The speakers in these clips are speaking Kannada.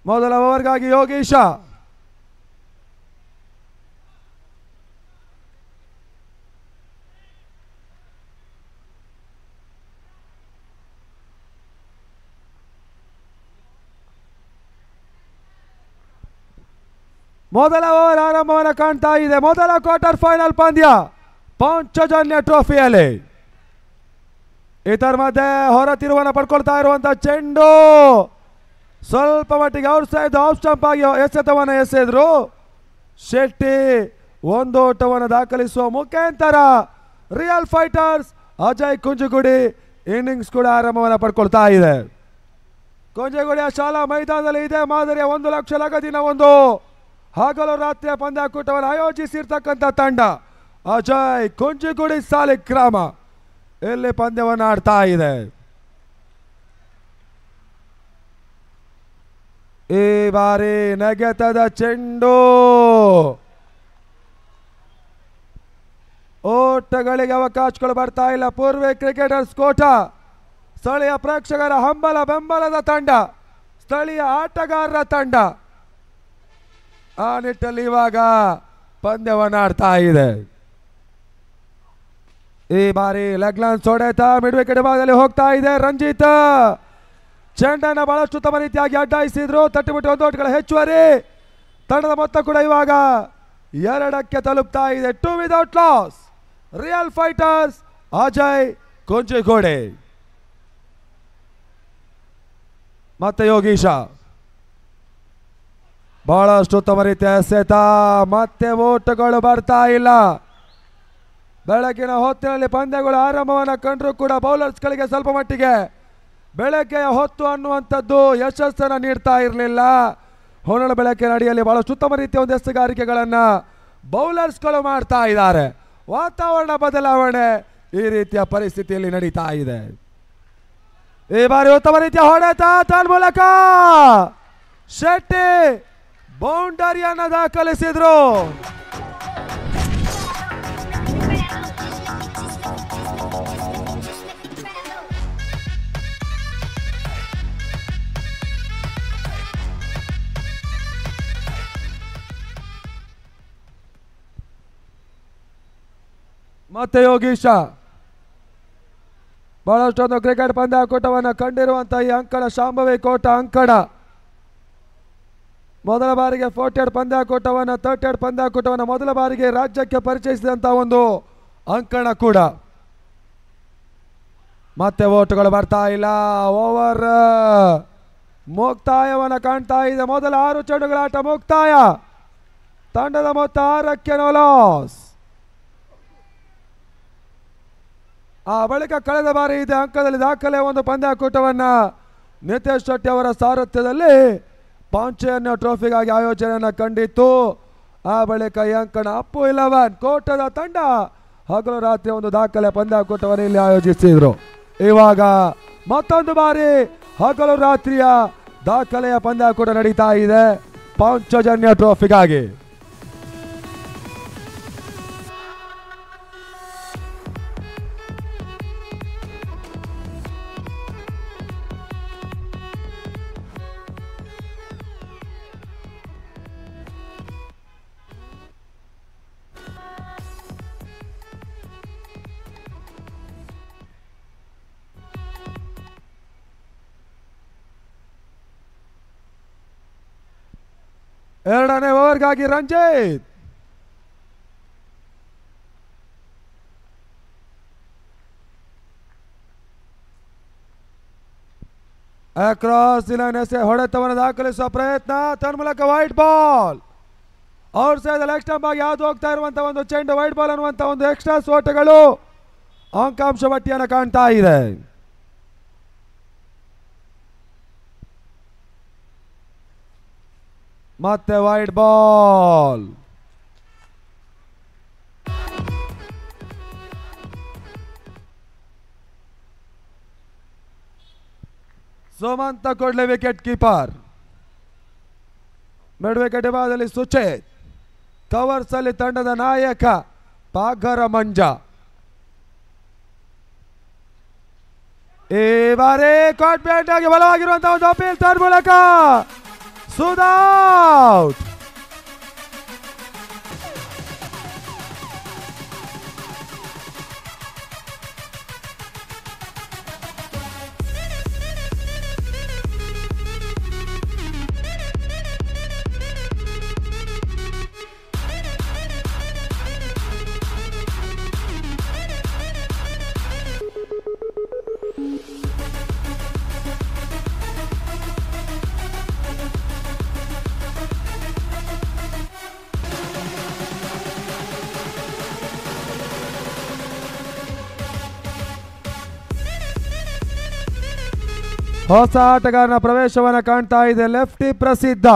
ಮೊದಲ ಓವರ್ಗಾಗಿ ಯೋಗೀಶ. ಮೊದಲ ಓವರ್ ಆರಂಭವನ್ನು ಕಾಣ್ತಾ ಇದೆ. ಮೊದಲ ಕ್ವಾರ್ಟರ್ ಫೈನಲ್ ಪಂದ್ಯ ಪಾಂಚಜನ್ಯ ಟ್ರೋಫಿಯಲ್ಲಿ. ಇದರ ಮಧ್ಯೆ ಹೊರ ತಿರುವನ್ನು ಪಡ್ಕೊಳ್ತಾ ಇರುವಂತಹ ಚೆಂಡು ಸ್ವಲ್ಪ ಮಟ್ಟಿಗೆ ಔಟ್ ಸೈಡ್ ಆಫ್ ಸ್ಟಂಪ್ ಆಗಿ ಎಸೆತವನ್ನು ಎಸೆದ್ರು. ಶೆಟ್ಟಿ ಒಂದು ಓಟವನ್ನು ದಾಖಲಿಸುವ ಮುಖಾಂತರ ರಿಯಲ್ ಫೈಟರ್ಸ್ ಅಜಯ್ ಕುಂಜುಗುಡಿ ಇನ್ನಿಂಗ್ಸ್ ಕೂಡ ಆರಂಭವನ್ನು ಪಡ್ಕೊಳ್ತಾ ಇದೆ. ಕುಂಜುಗುಡಿಯ ಶಾಲಾ ಮೈದಾನದಲ್ಲಿ ಇದೇ ಮಾದರಿಯ 1 ಲಕ್ಷ ನಗದಿನ ಒಂದು ಹಗಲು ರಾತ್ರಿಯ ಪಂದ್ಯಾಕೂಟವನ್ನು ಆಯೋಜಿಸಿರ್ತಕ್ಕಂಥ ತಂಡ ಅಜಯ್ ಕುಂಜುಗುಡಿ ಸಾಲಿಗ್ರಾಮ ಇಲ್ಲಿ ಪಂದ್ಯವನ್ನು ಆಡ್ತಾ ಇದೆ. ಈ ಬಾರಿ ನೆಗೆತದ ಚೆಂಡು ಓಟಗಳಿಗೆ ಅವಕಾಶಗಳು ಬರ್ತಾ ಇಲ್ಲ. ಪೂರ್ವಿ ಕ್ರಿಕೆಟರ್ಸ್ ಕೋಟ ಸ್ಥಳೀಯ ಪ್ರೇಕ್ಷಕರ ಹಂಬಲ ಬೆಂಬಲದ ತಂಡ, ಸ್ಥಳೀಯ ಆಟಗಾರರ ತಂಡ ಆ ನಿಟ್ಟಲ್ಲಿ ಇವಾಗ ಪಂದ್ಯವನ್ನು ಆಡ್ತಾ ಇದೆ. ಈ ಬಾರಿ ಲೆಗ್ ಲಾನ್ಸ್ ಹೊಡೆತ ಮಿಡ್ ವಿಕೆಟ್ ಭಾಗದಲ್ಲಿ ಹೋಗ್ತಾ ಇದೆ. ರಂಜಿತ್ ಚೆಂಡನ್ನು ಬಹಳಷ್ಟು ಉತ್ತಮ ರೀತಿಯಾಗಿ ಅಡ್ಡಾಯಿಸಿದ್ರು. ತಟ್ಟಿಬಿಟ್ಟು 1 ಓಟ್ಗಳ ಹೆಚ್ಚುವರಿ. ತಂಡದ ಮೊತ್ತ ಕೂಡ ಇವಾಗ 2ಕ್ಕೆ ತಲುಪ್ತಾ ಇದೆ. 2 without loss. Real fighters Ajay Kunjugode ಮತ್ತೆ ಯೋಗೀಶ ಬಹಳಷ್ಟು ಉತ್ತಮ ರೀತಿಯ ಎಸೆತ. ಮತ್ತೆ ಓಟಗಳು ಬರ್ತಾ ಇಲ್ಲ. ಬೆಳಗಿನ ಹೊತ್ತಿನಲ್ಲಿ ಪಂದ್ಯಗಳು ಆರಂಭವನ್ನು ಕಂಡರೂ ಕೂಡ ಬೌಲರ್ಸ್ಗಳಿಗೆ ಸ್ವಲ್ಪ ಮಟ್ಟಿಗೆ ಬೆಳಗ್ಗೆಯ ಹೊತ್ತು ಅನ್ನುವಂಥದ್ದು ಯಶಸ್ಸನ್ನು ನೀಡ್ತಾ ಇರಲಿಲ್ಲ. ಹೊನಳ ಬೆಳಕಿನ ಅಡಿಯಲ್ಲಿ ಬಹಳಷ್ಟು ಉತ್ತಮ ರೀತಿಯ ಒಂದು ಎಸೆಗಾರಿಕೆಗಳನ್ನು ಬೌಲರ್ಸ್ಗಳು ಮಾಡ್ತಾ ಇದ್ದಾರೆ. ವಾತಾವರಣ ಬದಲಾವಣೆ ಈ ರೀತಿಯ ಪರಿಸ್ಥಿತಿಯಲ್ಲಿ ನಡೀತಾ ಇದೆ. ಈ ಬಾರಿ ಉತ್ತಮ ರೀತಿಯ ಹೊಡೆತ ತನ್ಮೂಲಕ ಶೆಟ್ಟಿ ಬೌಂಡರಿಯನ್ನು ದಾಖಲಿಸಿದ್ರು. ಮತ್ತೆ ಯೋಗೀಶ ಬಹಳಷ್ಟೊಂದು ಕ್ರಿಕೆಟ್ ಪಂದ್ಯಾಕೂಟವನ್ನು ಕಂಡಿರುವಂತಹ ಈ ಅಂಕಣ ಶಾಂಭವಿ ಕೋಟ ಅಂಕಣ ಮೊದಲ ಬಾರಿಗೆ 48 ಪಂದ್ಯಾಕೂಟವನ್ನು 38 ಪಂದ್ಯಾಕೂಟವನ್ನು ಮೊದಲ ಬಾರಿಗೆ ರಾಜ್ಯಕ್ಕೆ ಪರಿಚಯಿಸಿದಂತಹ ಒಂದು ಅಂಕಣ ಕೂಡ. ಮತ್ತೆ ಓಟುಗಳು ಬರ್ತಾ ಇಲ್ಲ. ಓವರ್ ಮುಕ್ತಾಯವನ್ನು ಕಾಣ್ತಾ ಇದೆ. ಮೊದಲ 6 ಚೆಂಡುಗಳ ಆಟ ಮುಕ್ತಾಯ. ತಂಡದ ಮೊತ್ತ 6ಕ್ಕೆ ನೋ ಲಾಸ್. ಆ ಬಳಿಕ ಕಳೆದ ಬಾರಿ ಇದೇ ಅಂಕದಲ್ಲಿ ದಾಖಲೆ ಒಂದು ಪಂದ್ಯಾಕೂಟವನ್ನು ನಿತೇಶ್ ಶೆಟ್ಟಿ ಅವರ ಸಾರಥ್ಯದಲ್ಲಿ ಪಾಂಚಜನ್ಯ ಟ್ರೋಫಿಗಾಗಿ ಆಯೋಜನೆಯನ್ನು ಕಂಡಿತ್ತು. ಆ ಬಳಿಕ ಈ ಅಂಕಣ ಅಪ್ಪು 11 ಕೋಟದ ತಂಡ ಹಗಲು ರಾತ್ರಿ ಒಂದು ದಾಖಲೆ ಪಂದ್ಯಾಕೂಟವನ್ನು ಇಲ್ಲಿ ಆಯೋಜಿಸಿದ್ರು. ಇವಾಗ ಮತ್ತೊಂದು ಬಾರಿ ಹಗಲು ರಾತ್ರಿಯ ದಾಖಲೆಯ ಪಂದ್ಯಾಕೂಟ ನಡೀತಾ ಇದೆ ಪಾಂಚಜನ್ಯ ಟ್ರೋಫಿಗಾಗಿ. ಎರಡನೇ ಓವರ್ಗಾಗಿ ರಂಜಿತ್ ಅಕ್ರಾಸ್ ಇಲಾನೆಸೆ ಹೊಡೆತವನ್ನು ದಾಖಲಿಸುವ ಪ್ರಯತ್ನ. ತನ್ಮೂಲಕ white ball. Out side leg stump ಆಗಿ ಯಾವ್ದು ಹೋಗ್ತಾ ಇರುವಂತಹ ಒಂದು ಚೆಂಡು ವೈಟ್ ಬಾಲ್ ಅನ್ನುವಂಥ ಒಂದು ಎಕ್ಸ್ಟ್ರಾ ಓಟಗಳು ಅಂಕಾಂಶ ಪಟ್ಟಿಯನ್ನು ಕಾಣ್ತಾ ಇದೆ. ಮತ್ತೆ wide ball. Sumantha Kodle wicket keeper. Mid wicket ಭಾಗದಲ್ಲಿ ಸುಚೇತ್. ಕವರ್ಸ್ ಅಲ್ಲಿ ತಂಡದ ನಾಯಕ ಪಾಗರ ಮಂಜ. ಈ ಬಾರಿ ಕಾಟ್ ಬ್ಯಾಟ್ ಆಗಿ ಬಲವಾಗಿರುವಂತಹ ಒಂದು ಅಪೀಲ್ ತನ್ಮೂಲಕ ಸುಧಾಟ್. ಹೊಸ ಆಟಗಾರನ ಪ್ರವೇಶವನ್ನು ಕಾಣ್ತಾ ಇದೆ. ಲೆಫ್ಟಿ ಪ್ರಸಿದ್ಧ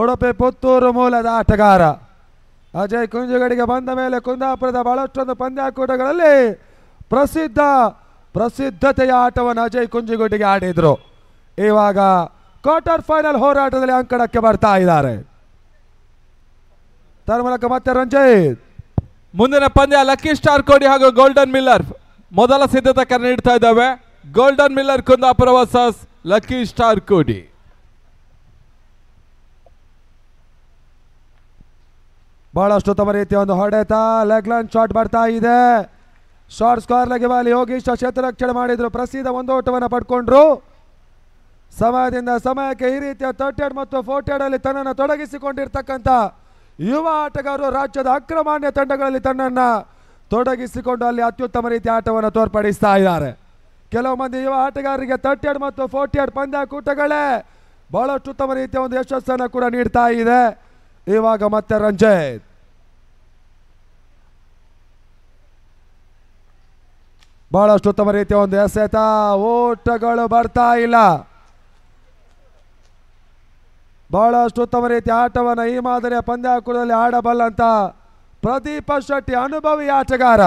ಉಡುಪಿ ಪುತ್ತೂರು ಮೂಲದ ಆಟಗಾರ ಅಜಯ್ ಕುಂಜುಗಡಿಗೆ ಬಂದ ಮೇಲೆ ಕುಂದಾಪುರದ ಬಹಳಷ್ಟೊಂದು ಪಂದ್ಯಾಕೂಟಗಳಲ್ಲಿ ಪ್ರಸಿದ್ಧತೆಯ ಆಟವನ್ನು ಅಜಯ್ ಕುಂಜುಗುಡಿಗೆ ಆಡಿದ್ರು. ಇವಾಗ ಕ್ವಾರ್ಟರ್ ಫೈನಲ್ ಹೋರಾಟದಲ್ಲಿ ಅಂಕಣಕ್ಕೆ ಬರ್ತಾ ಇದ್ದಾರೆ. ತನ್ಮೂಲಕ ಮತ್ತೆ ರಂಜಿತ್. ಮುಂದಿನ ಪಂದ್ಯ ಲಕ್ಕಿ ಸ್ಟಾರ್ ಕೋಡಿ ಹಾಗೂ ಗೋಲ್ಡನ್ ಮಿಲ್ಲರ್ ಮೊದಲ ಸಿದ್ಧತೆ ಕರೆ ನೀಡ್ತಾ ಇದ್ದಾವೆ. Golden Miller Kundapura versus Lucky Star Kodi. ಬಹಳಷ್ಟು ಉತ್ತಮ ರೀತಿಯ ಒಂದು ಹೊಡೆತ. ಲೆಗ್ ಲೈನ್ ಶಾಟ್ ಬರ್ತಾ ಇದೆ. ಶಾರ್ಟ್ ಸ್ಕೋರ್ ಲಗಿಬಾಲಿ ಯೋಗೀಶ್ ಕ್ಷೇತ್ರರಕ್ಷಣೆ ಮಾಡಿದ್ರು. ಪ್ರಸಿದ್ಧ ಒಂದು ಓಟವನ್ನು ಪಡ್ಕೊಂಡ್ರು. ಸಮಯದಿಂದ ಸಮಯಕ್ಕೆ ಈ ರೀತಿಯ 30 ಮತ್ತು 40 ಅಲ್ಲಿ ತನ್ನನ್ನು ತೊಡಗಿಸಿಕೊಂಡಿರ್ತಕ್ಕಂಥ ಯುವ ಆಟಗಾರರು ರಾಜ್ಯದ ಅಗ್ರಮಾನ್ಯ ತಂಡಗಳಲ್ಲಿ ತನ್ನನ್ನು ತೊಡಗಿಸಿಕೊಂಡು ಅಲ್ಲಿ ಅತ್ಯುತ್ತಮ ರೀತಿಯ ಆಟವನ್ನು ತೋರ್ಪಡಿಸ್ತಾ ಇದ್ದಾರೆ. ಕೆಲವು ಮಂದಿ ಯುವ ಆಟಗಾರರಿಗೆ 30 ಮತ್ತು 40 ಪಂದ್ಯಾಕೂಟಗಳೇ ಬಹಳಷ್ಟು ಉತ್ತಮ ರೀತಿಯ ಒಂದು ಯಶಸ್ಸನ್ನು ಕೂಡ ನೀಡ್ತಾ ಇದೆ. ಇವಾಗ ಮತ್ತೆ ರಂಜಿತ್. ಬಹಳಷ್ಟು ಉತ್ತಮ ರೀತಿಯ ಒಂದು ಎಸೆತ. ಓಟಗಳು ಬರ್ತಾ ಇಲ್ಲ. ಬಹಳಷ್ಟು ಉತ್ತಮ ರೀತಿಯ ಆಟವನ್ನು ಈ ಮಾದರಿಯ ಪಂದ್ಯಾಕೂಟದಲ್ಲಿ ಆಡಬಲ್ಲಂತ ಪ್ರದೀಪ ಶೆಟ್ಟಿ ಅನುಭವಿ ಆಟಗಾರ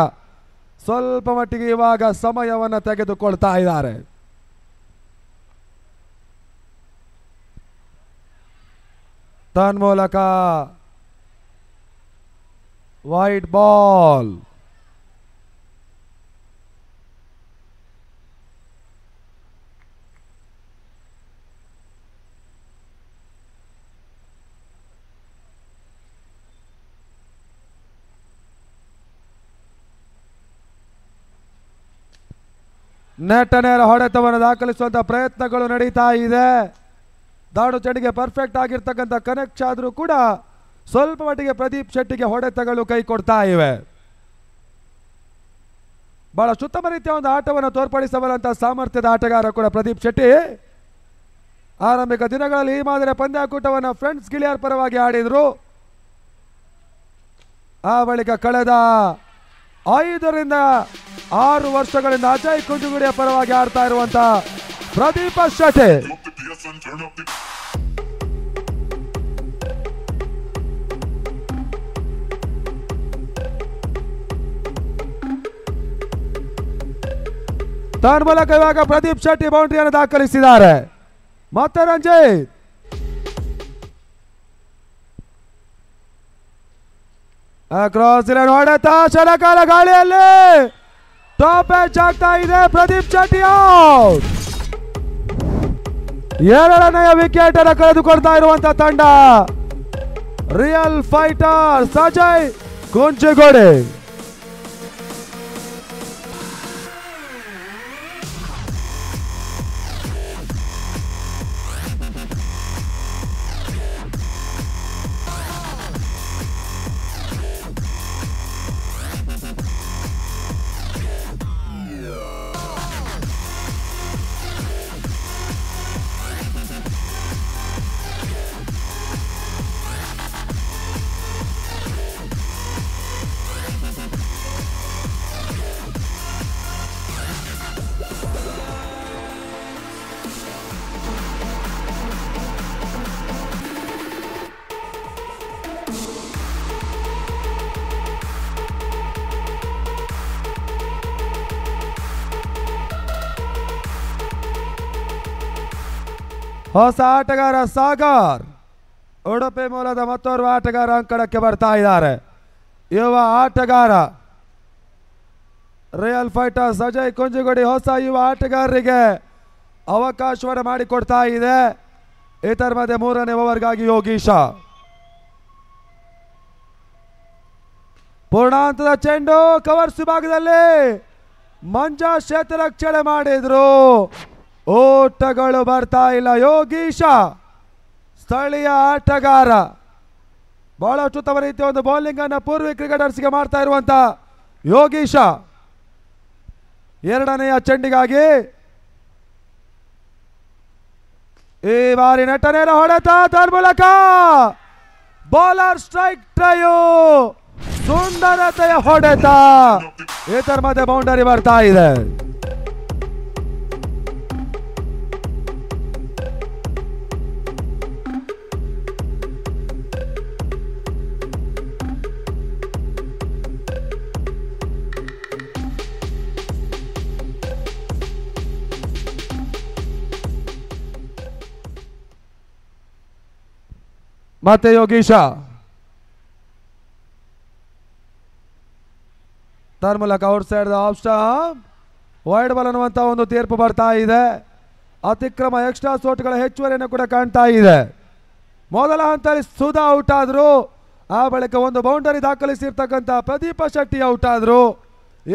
ಸ್ವಲ್ಪ ಮಟ್ಟಿಗೆ ಇವಾಗ ಸಮಯವನ್ನು ತೆಗೆದುಕೊಳ್ತಾ ಇದ್ದಾರೆ. ತನ್ಮೂಲಕ ವೈಟ್ ಬಾಲ್. ನೆಟ್ ನೇರ ಹೊಡೆತವನ್ನು ದಾಖಲಿಸುವಂತ ಪ್ರಯತ್ನಗಳು ನಡೀತಾ ಇದೆ. ದಾಡು ಚೆಂಡಿಗೆ ಪರ್ಫೆಕ್ಟ್ ಆಗಿರ್ತಕ್ಕಂಥ ಕನೆಕ್ಟ್ ಆದರೂ ಕೂಡ ಸ್ವಲ್ಪ ಮಟ್ಟಿಗೆ ಪ್ರದೀಪ್ ಶೆಟ್ಟಿಗೆ ಹೊಡೆತಗಳು ಕೈ ಕೊಡ್ತಾ ಇವೆ. ಬಹಳ ಉತ್ತಮ ರೀತಿಯ ಒಂದು ಆಟವನ್ನು ತೋರ್ಪಡಿಸಬಲ್ಲಂತ ಸಾಮರ್ಥ್ಯದ ಆಟಗಾರ ಕೂಡ ಪ್ರದೀಪ್ ಶೆಟ್ಟಿ. ಆರಂಭಿಕ ದಿನಗಳಲ್ಲಿ ಈ ಮಾದರಿಯ ಪಂದ್ಯಾಕೂಟವನ್ನು ಫ್ರೆಂಡ್ಸ್ ಗಿಳಿಯರ್ ಪರವಾಗಿ ಆಡಿದ್ರು. ಆ ಬಳಿಕ ಕಳೆದ 5 ರಿಂದ 6 ವರ್ಷಗಳಿಂದ ಅಜಯ್ ಕುಂಜುಗುಡಿಯ ಪರವಾಗಿ ಆಡ್ತಾ ಇರುವಂತ ಪ್ರದೀಪ ಶೆಟ್ಟಿ. ತನ್ಮೂಲಕ ಇವಾಗ ಪ್ರದೀಪ್ ಶೆಟ್ಟಿ ಬೌಂಡ್ರಿಯನ್ನು ದಾಖಲಿಸಿದ್ದಾರೆ. ಮತ್ತೆ ರಂಜಿತ್. ಕ್ರಾಸ್ ಹೊಡೆತ ಶಲಕಾಲ ಗಾಳಿಯಲ್ಲಿ ಟಾಪ್ ಎಚ್ ಆಗ್ತಾ ಇದೆ. ಪ್ರದೀಪ್ ಶೆಟ್ಟಿ ಔಟ್. 2ನೇ ವಿಕೆಟ್ ಅನ್ನು ಕಳೆದುಕೊಳ್ತಾ ಇರುವಂತ ತಂಡ ರಿಯಲ್ ಫೈಟರ್ಸ್ ಅಜಯ್ ಕುಂಜುಗುಡಿ. ಹೊಸ ಆಟಗಾರ ಸಾಗರ್ ಉಡುಪಿ ಮೂಲದ ಮತ್ತೋರ್ವ ಆಟಗಾರ ಅಂಕಣಕ್ಕೆ ಬರ್ತಾ ಇದ್ದಾರೆ. ಯುವ ಆಟಗಾರ ರಿಯಲ್ ಫೈಟರ್ಸ್ ಅಜಯ್ ಕುಂಜುಗುಡಿ ಹೊಸ ಯುವ ಆಟಗಾರರಿಗೆ ಅವಕಾಶವನ್ನು ಮಾಡಿಕೊಡ್ತಾ ಇದೆ. ಇದರ ಮಧ್ಯೆ ಮೂರನೇ ಓವರ್ಗಾಗಿ ಯೋಗೀಶ. ಪೂರ್ಣಾಂತದ ಚೆಂಡು ಕವರ್ಸ್ ವಿಭಾಗದಲ್ಲಿ ಮಂಜಾ ಶೇತರಕ್ಷಣೆ ಮಾಡಿದ್ರು. ಓಟಗಳು ಬರ್ತಾ ಇಲ್ಲ. ಯೋಗೀಶ ಸ್ಥಳೀಯ ಆಟಗಾರ ಬಹಳಷ್ಟು ಉತ್ತಮ ರೀತಿಯ ಒಂದು ಬೌಲಿಂಗ್ ಅನ್ನು ಪೂರ್ವಿ ಕ್ರಿಕೆಟರ್ಸ್ಗೆ ಮಾಡ್ತಾ ಇರುವಂತ ಯೋಗೀಶ ಎರಡನೆಯ ಚೆಂಡಿಗಾಗಿ ಈ ಬಾರಿ ನೆಟ್ಟನೇರ ಹೊಡೆತ ತನ್ಮೂಲಕ ಬೌಲರ್ ಸ್ಟ್ರೈಕ್ ಟ್ರಯೋ ಸುಂದರತೆಯ ಹೊಡೆತ. ಇದರ ಮಧ್ಯೆ ಬೌಂಡರಿ ಬರ್ತಾ ಇದೆ. ಮತ್ತೆ ಯೋಗೀಶ ತನ್ಮೂಲಕ out side of stamp wide ball ಅನ್ನುವಂತ ಒಂದು ತೀರ್ಪು ಬರ್ತಾ ಇದೆ. ಅತಿಕ್ರಮ ಎಕ್ಸ್ಟ್ರಾ ಸೋಟ್ಗಳ ಹೆಚ್ಚುವರಿಯನ್ನು ಕೂಡ ಕಾಣ್ತಾ ಇದೆ. ಮೊದಲ ಹಂತದಲ್ಲಿ ಸುಧಾ ಔಟ್ ಆದ್ರು. ಆ ಬಳಿಕ ಒಂದು ಬೌಂಡರಿ ದಾಖಲಿಸಿರ್ತಕ್ಕಂಥ ಪ್ರದೀಪ ಶೆಟ್ಟಿ ಔಟ್ ಆದ್ರು.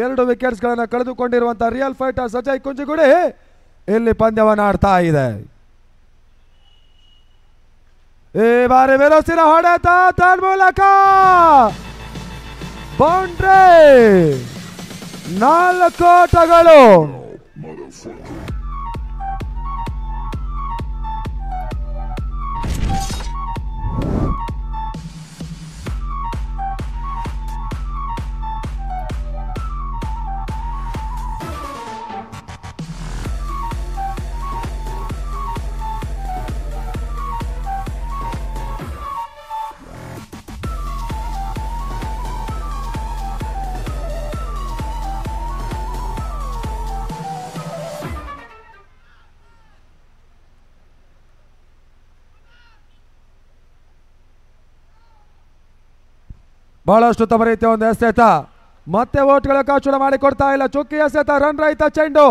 2 ವಿಕೆಟ್ಸ್ಗಳನ್ನು ಕಳೆದುಕೊಂಡಿರುವಂತಹ ರಿಯಲ್ ಫೈಟರ್ಸ್ ಅಜಯ್ ಕುಂಜಿಗುಡಿ ಇಲ್ಲಿ ಪಂದ್ಯವನ್ನು ಆಡ್ತಾ ಇದೆ. ಈ ಬಾರಿ ವಿರೋಸಿನ ಹೊಡೆತ ತನ್ಮೂಲಕ ಬೌಂಡ್ರಿ 4 ಓಟಗಳು. ಬಹಳಷ್ಟು ಉತ್ತಮ ರೀತಿಯ ಒಂದು ಎಸೆತ. ಮತ್ತೆ ಓಟ್ಗಳ ಕಾಚುಳ ಮಾಡಿಕೊಡ್ತಾ ಇಲ್ಲ. ಚುಕ್ಕಿ ಎಸೆತ, ರನ್ ರಹಿತ ಚೆಂಡು.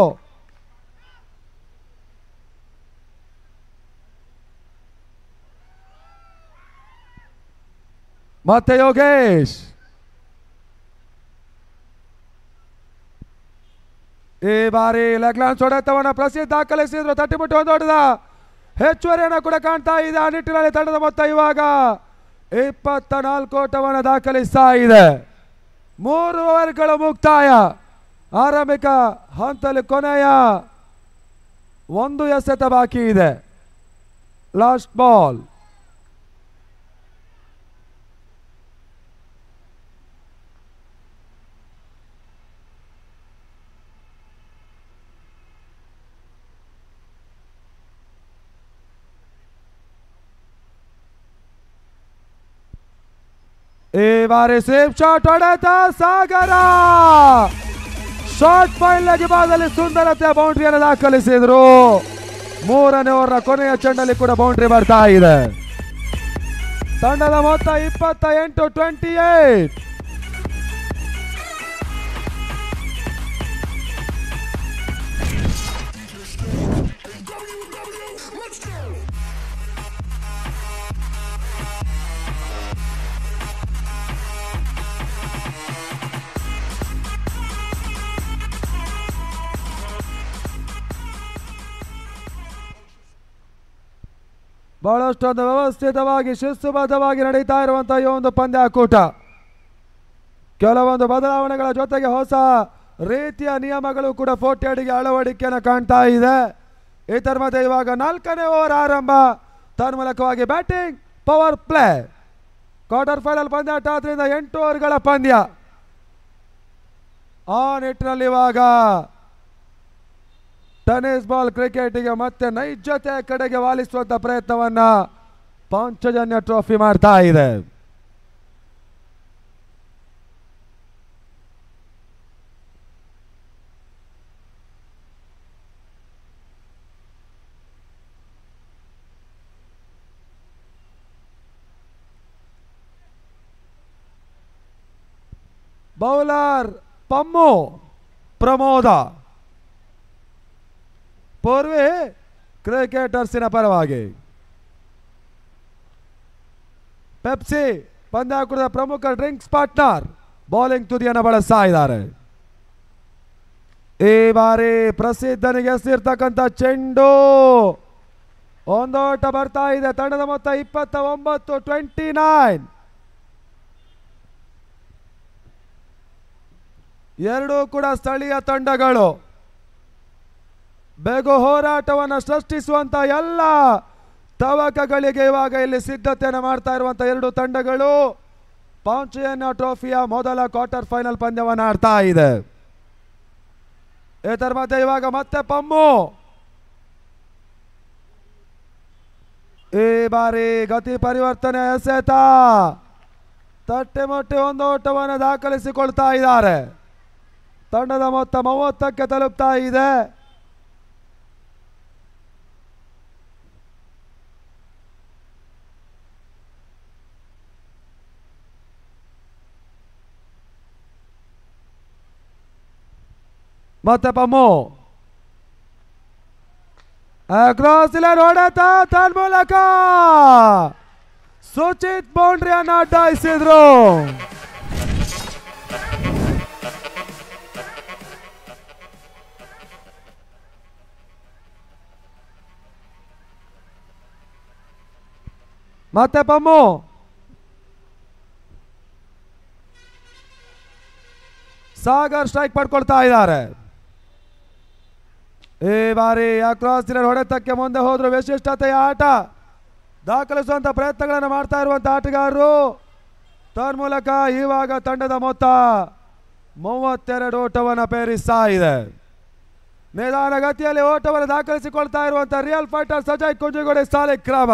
ಮತ್ತೆ ಯೋಗೇಶ್ ಈ ಬಾರಿ ಲೆಗ್ಲಾನ್ಸ್ ಹೊಡೆತವನ್ನು ಪ್ರಸಿದ್ಧ ದಾಖಲಿಸಿದ್ರು. ತಟ್ಟಿಬಿಟ್ಟು ಒಂದು ಹೊಡೆದ ಹೆಚ್ಚುವರಿಯನ್ನು ಕೂಡ ಕಾಣ್ತಾ ಇದೆ. ಆ ನಿಟ್ಟಿನಲ್ಲಿ ತಂಡದ ಮೊತ್ತ ಇವಾಗ 24 ಓಟವನ್ನು ದಾಖಲಿಸ್ತಾ ಇದೆ. 3 ಓವರ್ಗಳು ಮುಕ್ತಾಯ. ಆರಂಭಿಕ ಹಂತದಲ್ಲಿ ಕೊನೆಯ 1 ಎಸೆತ ಬಾಕಿ ಇದೆ. Last ball. ಈ ಬಾರಿ ಸೇಫ್ ಶಾಟ್ ಹೊಡೆತ ಸಾಗರ ಶಾರ್ಟ್ ಫೈಲ್ ಭಾಗದಲ್ಲಿ ಸುಂದರತೆ ಬೌಂಡ್ರಿಯನ್ನು ದಾಖಲಿಸಿದ್ರು. 3ನೇ ಓವರ್ನ ಕೊನೆಯ ಚೆಂಡಲ್ಲಿ ಕೂಡ ಬೌಂಡ್ರಿ ಬರ್ತಾ ಇದೆ. ತಂಡದ ಮೊತ್ತ 28-28. ಬಹಳಷ್ಟೊಂದು ವ್ಯವಸ್ಥಿತವಾಗಿ ಶಿಸ್ತುಬದ್ಧವಾಗಿ ನಡೀತಾ ಇರುವಂತಹ ಈ ಒಂದು ಪಂದ್ಯಾಕೂಟ ಕೆಲವೊಂದು ಬದಲಾವಣೆಗಳ ಜೊತೆಗೆ ಹೊಸ ರೀತಿಯ ನಿಯಮಗಳು ಕೂಡ ಫೋರ್ಟಿಯಡಿಗೆ ಅಳವಡಿಕೆಯನ್ನು ಕಾಣ್ತಾ ಇದೆ. ಇದರ ಮಧ್ಯೆ ಇವಾಗ 4ನೇ ಓವರ್ ಆರಂಭ. ತನ್ಮೂಲಕವಾಗಿ batting, power play. Quarter final ಪಂದ್ಯಾಟ ಆದ್ರಿಂದ 8 ಓವರ್ಗಳ ಪಂದ್ಯ. ಆ ನಿಟ್ಟಿನಲ್ಲಿ ಇವಾಗ ಟೆನ್ನಿಸ್ ಬಾಲ್ ಕ್ರಿಕೆಟಿಗೆ ಮತ್ತೆ ನೈಜತೆಯ ಕಡೆಗೆ ವಾಲಿಸುವಂತ ಪ್ರಯತ್ನವನ್ನ ಪಾಂಚಜನ್ಯ ಟ್ರೋಫಿ ಮಾಡ್ತಾ ಇದೆ. ಬೌಲರ್ ಪಮ್ಮು ಪ್ರಮೋದ ಪೂರ್ವಿ ಕ್ರಿಕೆಟರ್ಸಿನ ಪರವಾಗಿ ಪೆಪ್ಸಿ ಪಂದ್ಯಾಕೂಟದ ಪ್ರಮುಖ ಡ್ರಿಂಕ್ಸ್ ಪಾರ್ಟ್ನರ್ ಬೌಲಿಂಗ್ ತುದಿಯನ್ನು ಬಳಸ್ತಾ ಇದ್ದಾರೆ. ಈ ಬಾರಿ ಪ್ರಸಿದ್ಧನಿಗೆ ಎಸೆದಿರ್ತಕ್ಕಂಥ ಚೆಂಡು ಒಂದೋಟ ಬರ್ತಾ ಇದೆ. ತಂಡದ ಮೊತ್ತ 29, 29. ಎರಡೂ ಕೂಡ ಸ್ಥಳೀಯ ತಂಡಗಳು. ಬೇಗು ಹೋರಾಟವನ್ನು ಸೃಷ್ಟಿಸುವಂತ ಎಲ್ಲ ತವಕಗಳಿಗೆ ಇವಾಗ ಇಲ್ಲಿ ಸಿದ್ಧತೆಯನ್ನು ಮಾಡ್ತಾ ಇರುವಂತ ಎರಡು ತಂಡಗಳು ಪಾಂಚಜನ್ಯ ಟ್ರೋಫಿಯ ಮೊದಲ ಕ್ವಾರ್ಟರ್ ಫೈನಲ್ ಪಂದ್ಯವನ್ನು ಆಡ್ತಾ ಇದೆ. ಇದರ ಮಧ್ಯೆ ಇವಾಗ ಮತ್ತೆ ಪಮ್ಮು ಈ ಬಾರಿ ಗತಿ ಪರಿವರ್ತನೆ ಎಸೆತ ತಟ್ಟೆ ಮೊಟ್ಟೆ ಒಂದು ಓಟವನ್ನು ದಾಖಲಿಸಿಕೊಳ್ತಾ ಇದ್ದಾರೆ. ತಂಡದ ಮೊತ್ತ 30ಕ್ಕೆ ತಲುಪ್ತಾ ಇದೆ. ಮತ್ತೆ ಪಮ್ಮು ಕ್ರಾಸ್ ಲೈನ್ ಹೊಡೆತ ತನ್ಮೂಲಕ ಸುಚಿತ್ ಬೌಂಡ್ರಿಯನ್ನು ಅಡ್ಡಾಯಿಸಿದ್ರು. ಮತ್ತೆ ಪಮ್ಮು ಸಾಗರ್ ಸ್ಟ್ರೈಕ್ ಪಡ್ಕೊಳ್ತಾ ಇದ್ದಾರೆ. ಈ ಬಾರಿ ಕ್ರಾಸ್ ಹೊಡೆತಕ್ಕೆ ಮುಂದೆ ಹೋದ್ರು. ವಿಶಿಷ್ಟತೆಯ ಆಟ ದಾಖಲಿಸುವಂತ ಪ್ರಯತ್ನಗಳನ್ನು ಮಾಡ್ತಾ ಇರುವಂತ ಆಟಗಾರರು. ತನ್ಮೂಲಕ ಇವಾಗ ತಂಡದ ಮೊತ್ತ 32 ಓಟವನ್ನು ಪೇರಿಸ್ತಾ ಇದೆ. ನಿಧಾನ ಗತಿಯಲ್ಲಿ ಓಟವನ್ನು ದಾಖಲಿಸಿಕೊಳ್ತಾ ಇರುವಂತ ರಿಯಲ್ ಫೈಟರ್ಸ್ ಅಜಯ್ ಕುಂಜಗೋಡೆ ಸಾಲಿಗ್ರಾಮ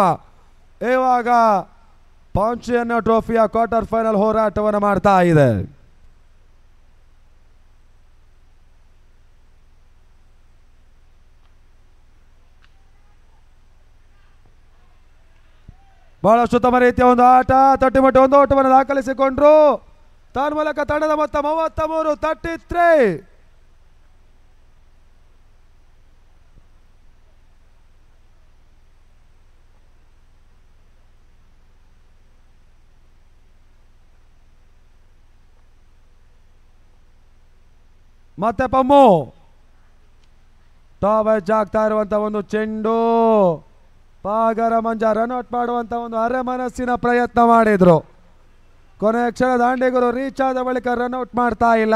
ಇವಾಗ ಪಾಂಚಜನ್ಯ ಟ್ರೋಫಿಯ ಕ್ವಾರ್ಟರ್ ಫೈನಲ್ ಹೋರಾಟವನ್ನು ಮಾಡ್ತಾ ಇದೆ. ಬಹಳಷ್ಟು ಉತ್ತಮ ರೀತಿಯ ಒಂದು ಆಟ. ತಟ್ಟಿಮಟ್ಟಿ ಒಂದು ಓಟವನ್ನು ದಾಖಲಿಸಿಕೊಂಡ್ರು. ತನ್ಮೂಲಕ ತಂಡದ ಮೊತ್ತ 33, 33. ಮತ್ತೆ ಪಮ್ಮು ಟಾಪ್ ಎಡ್ಜ್ ಆಗ್ತಾ ಇರುವಂತ ಒಂದು ಚೆಂಡು. ಪಾಗರ ಮಂಜ ರನ್ಔಟ್ ಮಾಡುವಂತ ಒಂದು ಅರೆ ಮನಸ್ಸಿನ ಪ್ರಯತ್ನ ಮಾಡಿದ್ರು. ಕೊನೆಯ ಕ್ಷಣ ದಾಂಡಿಗರು ರೀಚ್ ಆದ ಬಳಿಕ ರನ್ಔಟ್ ಮಾಡ್ತಾ ಇಲ್ಲ.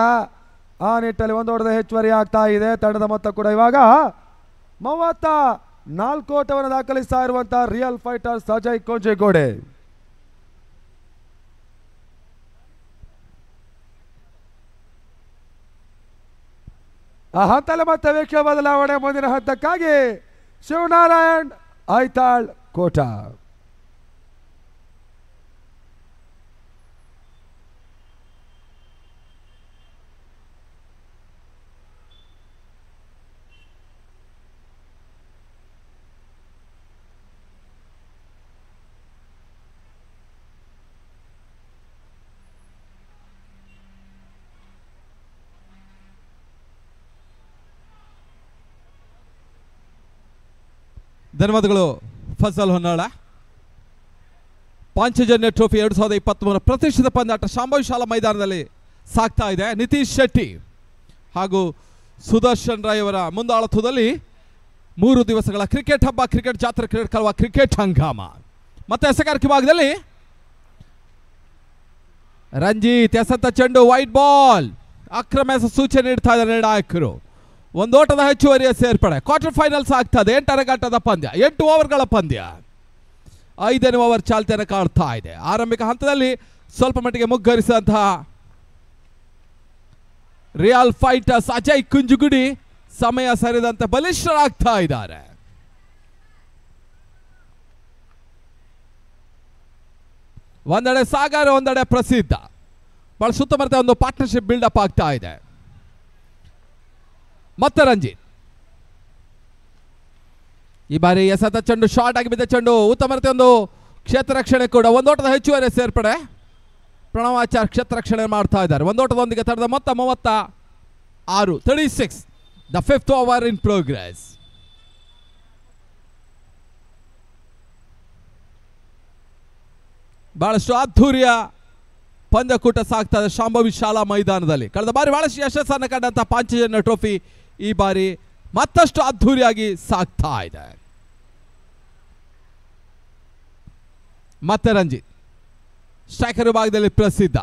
ಆ ನಿಟ್ಟಲ್ಲಿ ಒಂದು ಓಟದ ಹೆಚ್ಚುವರಿ ಆಗ್ತಾ ಇದೆ. ತಂಡದ ಮೊತ್ತ ಕೂಡ ಇವಾಗ 34 ಓಟವನ್ನು ದಾಖಲಿಸ್ತಾ ಇರುವಂತ ರಿಯಲ್ ಫೈಟರ್ಸ್ ಅಜಯ್ ಕುಂಜಗೋಡೆ. ಆ ಹಂತದಲ್ಲಿ ಮತ್ತೆ ವೀಕ್ಷಕ ಬದಲಾವಣೆ. ಮುಂದಿನ ಹಂತಕ್ಕಾಗಿ ಶಿವನಾರಾಯಣ್ ಐತಾಳ್ ಕೋಟ. ಧನ್ಯವಾದಗಳು ಫಸಲ್ ಹೊನ್ನಾಳ. ಪಾಂಚಜನ್ಯ ಟ್ರೋಫಿ 2023 ಪ್ರತಿಷ್ಠಿತ ಪಂದ್ಯಾಟ ಶಾಂಭವಿ ಶಾಲಾ ಮೈದಾನದಲ್ಲಿ ಸಾಗ್ತಾ ಇದೆ. ನಿತೀಶ್ ಶೆಟ್ಟಿ ಹಾಗೂ ಸುದರ್ಶನ್ ರಾಯ್ ಅವರ ಮುಂದಾಳತ್ವದಲ್ಲಿ 3 ದಿವಸಗಳ ಕ್ರಿಕೆಟ್ ಹಬ್ಬ, ಕ್ರಿಕೆಟ್ ಜಾತ್ರೆ, ಕ್ರಿಕೆಟ್ ಕಲ್ವ, ಕ್ರಿಕೆಟ್ ಹಂಗಾಮ. ಮತ್ತೆ ಎಸೆಗಾರಿಕೆ ಭಾಗದಲ್ಲಿ ರಂಜಿತ್ ಎಸೆತ ಚೆಂಡು, ವೈಟ್ ಬಾಲ್, ಅಕ್ರಮ ಸೂಚನೆ ನೀಡ್ತಾ ಇದ್ದಾರೆ ನಿರ್ಣಾಯಕರು. ಒಂದು ಓಟದ ಹೆಚ್ಚುವರಿಯ ಸೇರ್ಪಡೆ. ಕ್ವಾರ್ಟರ್ ಫೈನಲ್ಸ್ ಆಗ್ತದೆ. 8 ಘಟ್ಟದ ಪಂದ್ಯ, 8 ಓವರ್ಗಳ ಪಂದ್ಯ. 5ನೇ ಓವರ್ ಚಾಲ್ತಿಯನ್ನು ಕಾಡ್ತಾ ಇದೆ. ಆರಂಭಿಕ ಹಂತದಲ್ಲಿ ಸ್ವಲ್ಪ ಮಟ್ಟಿಗೆ ಮುಗ್ಗರಿಸಿದಂತಹ ರಿಯಲ್ ಫೈಟರ್ಸ್ ಅಜಯ್ ಕುಂಜುಗುಡಿ ಸಮಯ ಸರಿದಂತೆ ಬಲಿಷ್ಠರಾಗ್ತಾ ಇದ್ದಾರೆ. ಒಂದೆಡೆ ಸಾಗರ್, ಒಂದೆಡೆ ಪ್ರಸಿದ್ಧ. ಬಹಳ ಸುತ್ತಮುತ್ತ ಒಂದು ಪಾರ್ಟ್ನರ್ಶಿಪ್ ಬಿಲ್ಡಪ್ ಆಗ್ತಾ ಇದೆ. ಮತ್ತೆ ರಂಜಿತ್ ಈ ಬಾರಿ ಎಸೆತ ಚೆಂಡು, ಶಾರ್ಟ್ ಆಗಿ ಬಿದ್ದ ಚೆಂಡು, ಉತ್ತಮ ರೀತಿಯ ಒಂದು ಕ್ಷೇತ್ರ ರಕ್ಷಣೆ ಕೂಡ. ಒಂದು ಓಟದ ಹೆಚ್ಚುವರಿ ಸೇರ್ಪಡೆ. ಪ್ರಣವಾಚಾರ್ ಕ್ಷೇತ್ರ ರಕ್ಷಣೆ ಮಾಡ್ತಾ ಇದ್ದಾರೆ. ಒಂದು ಓಟದೊಂದಿಗೆ ತಂಡದ ಮೊತ್ತ 36, 36. The 5th over in progress. ಬಹಳಷ್ಟು ಅದ್ಧೂರಿಯ ಪಂದ್ಯಕೂಟ ಸಾಗ್ತದೆ ಶಾಂಭವಿ ಶಾಲಾ ಮೈದಾನದಲ್ಲಿ. ಕಳೆದ ಬಾರಿ ಬಹಳಷ್ಟು ಯಶಸ್ಸನ್ನು ಕಂಡಂತ ಪಾಂಚಜನ್ಯ ಟ್ರೋಫಿ ಈ ಬಾರಿ ಮತ್ತಷ್ಟು ಅದ್ಧೂರಿಯಾಗಿ ಸಾಗ್ತಾ ಇದೆ. ಮತ್ತೆ ರಂಜಿತ್ ಸ್ಟ್ರೈಕರ್ ವಿಭಾಗದಲ್ಲಿ ಪ್ರಸಿದ್ಧ.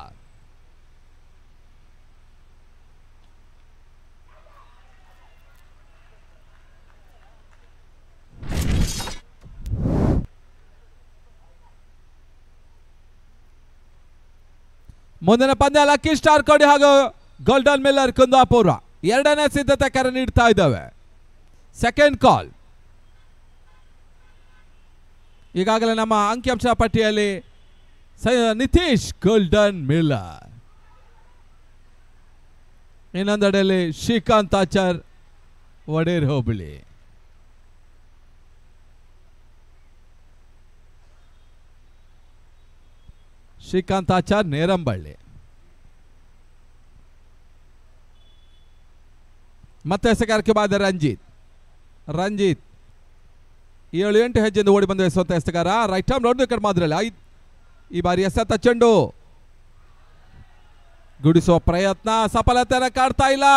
ಮುಂದಿನ ಪಂದ್ಯ ಲಕ್ಕಿ ಸ್ಟಾರ್ ಕೋಡಿ ಹಾಗೂ ಗೋಲ್ಡನ್ ಮಿಲ್ಲರ್ ಕುಂದಾಪುರ ಎರಡನೇ ಸಿದ್ಧತೆ ಕರೆ ನೀಡ್ತಾ ಇದ್ದಾವೆ. ಸೆಕೆಂಡ್ ಕಾಲ್. ಈಗಾಗಲೇ ನಮ್ಮ ಅಂಕಿಅಂಶ ಪಟ್ಟಿಯಲ್ಲಿ ನಿತೀಶ್ ಗೋಲ್ಡನ್ ಮಿಲ್ಲರ್, ಇನ್ನೊಂದೆಡೆಯಲ್ಲಿ ಶ್ರೀಕಾಂತ್ ಆಚಾರ್ ವಡೇರ್ ಹೋಬಳಿ. ಶ್ರೀಕಾಂತ್ ಆಚಾರ್ ನೇರಂಬಳ್ಳಿ. ಮತ್ತೆ ಎಸೆಗಾರಿಕೆ ಬಾದ ರಂಜಿತ್ 7-8 ಹೆಜ್ಜೆಯಿಂದ ಓಡಿ ಬಂದ ಸ್ವಂತ ಎಸೆಗಾರ. ರೈಟ್ ಆರ್ಮ್ ರೌಂಡ್ ವಿಕೆಟ್ ಮಾದರಿಯಲ್ಲಿ ಈ ಬಾರಿ ಎಸೆತ ಚೆಂಡು ಗುಡಿಸುವ ಪ್ರಯತ್ನ ಸಫಲತೆಯನ್ನು ಕಾಡ್ತಾ ಇಲ್ಲ.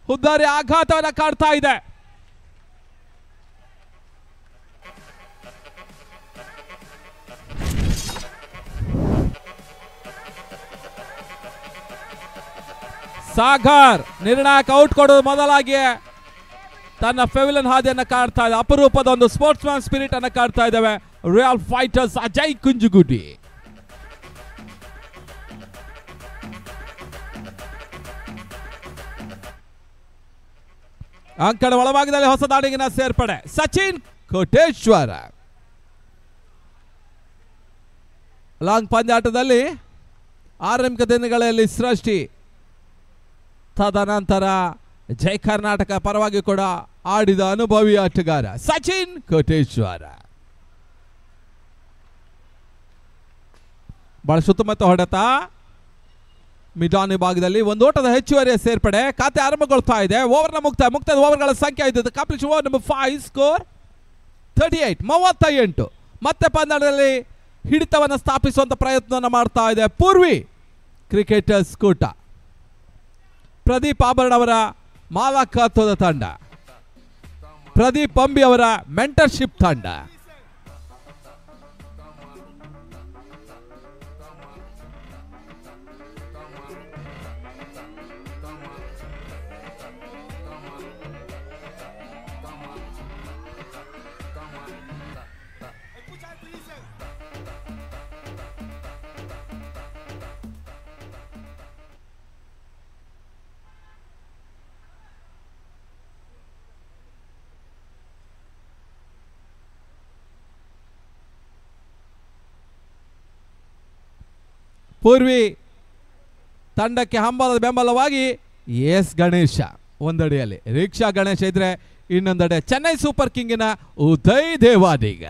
ಹುದ್ದಾರಿ ಆಘಾತವನ್ನು ಕಾಡ್ತಾ ಇದೆ. ಸಾಗರ್ ನಿರ್ಣಾಯಕ ಔಟ್ ಕೊಡೋದು ಮೊದಲಾಗಿ ತನ್ನ ಫೆವಿಲನ್ ಹಾದಿಯನ್ನು ಕಾಡ್ತಾ ಇದೆ. ಅಪರೂಪದ ಒಂದು ಸ್ಪೋರ್ಟ್ಸ್ ಮ್ಯಾನ್ ಸ್ಪಿರಿಟ್ ಅನ್ನು ಕಾಡ್ತಾ ಇದ್ದಾವೆ ರಾಯಲ್ ಫೈಟರ್ಸ್ ಅಜಯ್ ಕುಂಜುಗುಡಿ. ಅಂಕಣ ಒಳಭಾಗದಲ್ಲಿ ಹೊಸ ದಾಳಿಗಿನ ಸೇರ್ಪಡೆ ಸಚಿನ್ ಕೋಟೇಶ್ವರ. ಲಾಂಗ್ ಪಂದ್ಯಾಟದಲ್ಲಿ ಆರಂಭಿಕ ದಿನಗಳಲ್ಲಿ ಸೃಷ್ಟಿ, ತದನಂತರ ಜೈ ಕರ್ನಾಟಕ ಪರವಾಗಿ ಕೂಡ ಆಡಿದ ಅನುಭವಿ ಆಟಗಾರ ಸಚಿನ್ ಕೋಟೇಶ್ವರ. ಬಹಳ ಸುತ್ತಮುತ್ತ ಹೊಡೆತ. ಮಿಡಾನ್ ವಿಭಾಗದಲ್ಲಿ ಒಂದು ಓಟದ ಹೆಚ್ಚುವರಿಯ ಸೇರ್ಪಡೆ. ಖಾತೆ ಆರಂಭಗೊಳ್ತಾ ಇದೆ. ಓವರ್ನ ಮುಕ್ತಾಯ ಓವರ್ಗಳ ಸಂಖ್ಯೆ ಇದ್ದದ್ದು ಕಂಪ್ಲೀಟ್ ಓವರ್ ನಂಬರ್ 5 ಸ್ಕೋರ್ 38. ಮತ್ತೆ ಪಂದ್ಯದಲ್ಲಿ ಹಿಡಿತವನ್ನು ಸ್ಥಾಪಿಸುವಂತ ಪ್ರಯತ್ನವನ್ನು ಮಾಡ್ತಾ ಇದೆ ಪೂರ್ವಿ ಕ್ರಿಕೆಟರ್ಸ್ ಕೂಟ. ಪ್ರದೀಪ್ ಆಭರಣ ಅವರ ಮಾಲಕತ್ವದ ತಂಡ, ಪ್ರದೀಪ್ ಅಂಬಿ ಅವರ ಮೆಂಟರ್ಶಿಪ್ ತಂಡ. ಪೂರ್ವಿ ತಂಡಕ್ಕೆ ಹಂಬಲದ ಬೆಂಬಲವಾಗಿ ಎಸ್ ಗಣೇಶ ಒಂದಡಿಯಲ್ಲಿ, ರಿಕ್ಷಾ ಗಣೇಶ ಇದ್ರೆ ಇನ್ನೊಂದೆಡೆ ಚೆನ್ನೈ ಸೂಪರ್ ಕಿಂಗಿನ ಉದಯ್ ದೇವಾಡಿಗ.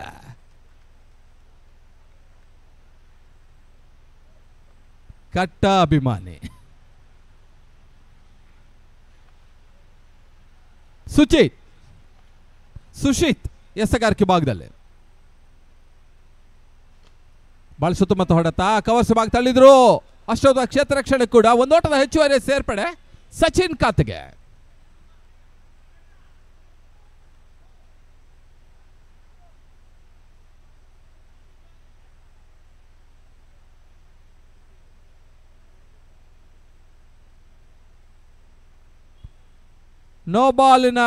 ಕಟ್ಟ ಅಭಿಮಾನಿ ಸುಶೀತ್ ಎಸಗಾರಿಕೆ ಭಾಗದಲ್ಲಿ ಬಹಳ ಸುತ್ತಮುತ್ತ ಹೊಡೆತ. ಕವರ್ಸ್ ಭಾಗ ತಳ್ಳಿದ್ರು. ಅಷ್ಟೊಂದು ಕ್ಷೇತ್ರ ರಕ್ಷಣೆ ಕೂಡ ಒಂದೋಟದ ಹೆಚ್ಚುವರಿ ಸೇರ್ಪಡೆ ಸಚಿನ್ ಖಾತೆಗೆ. ನೋ ಬಾಲಿನ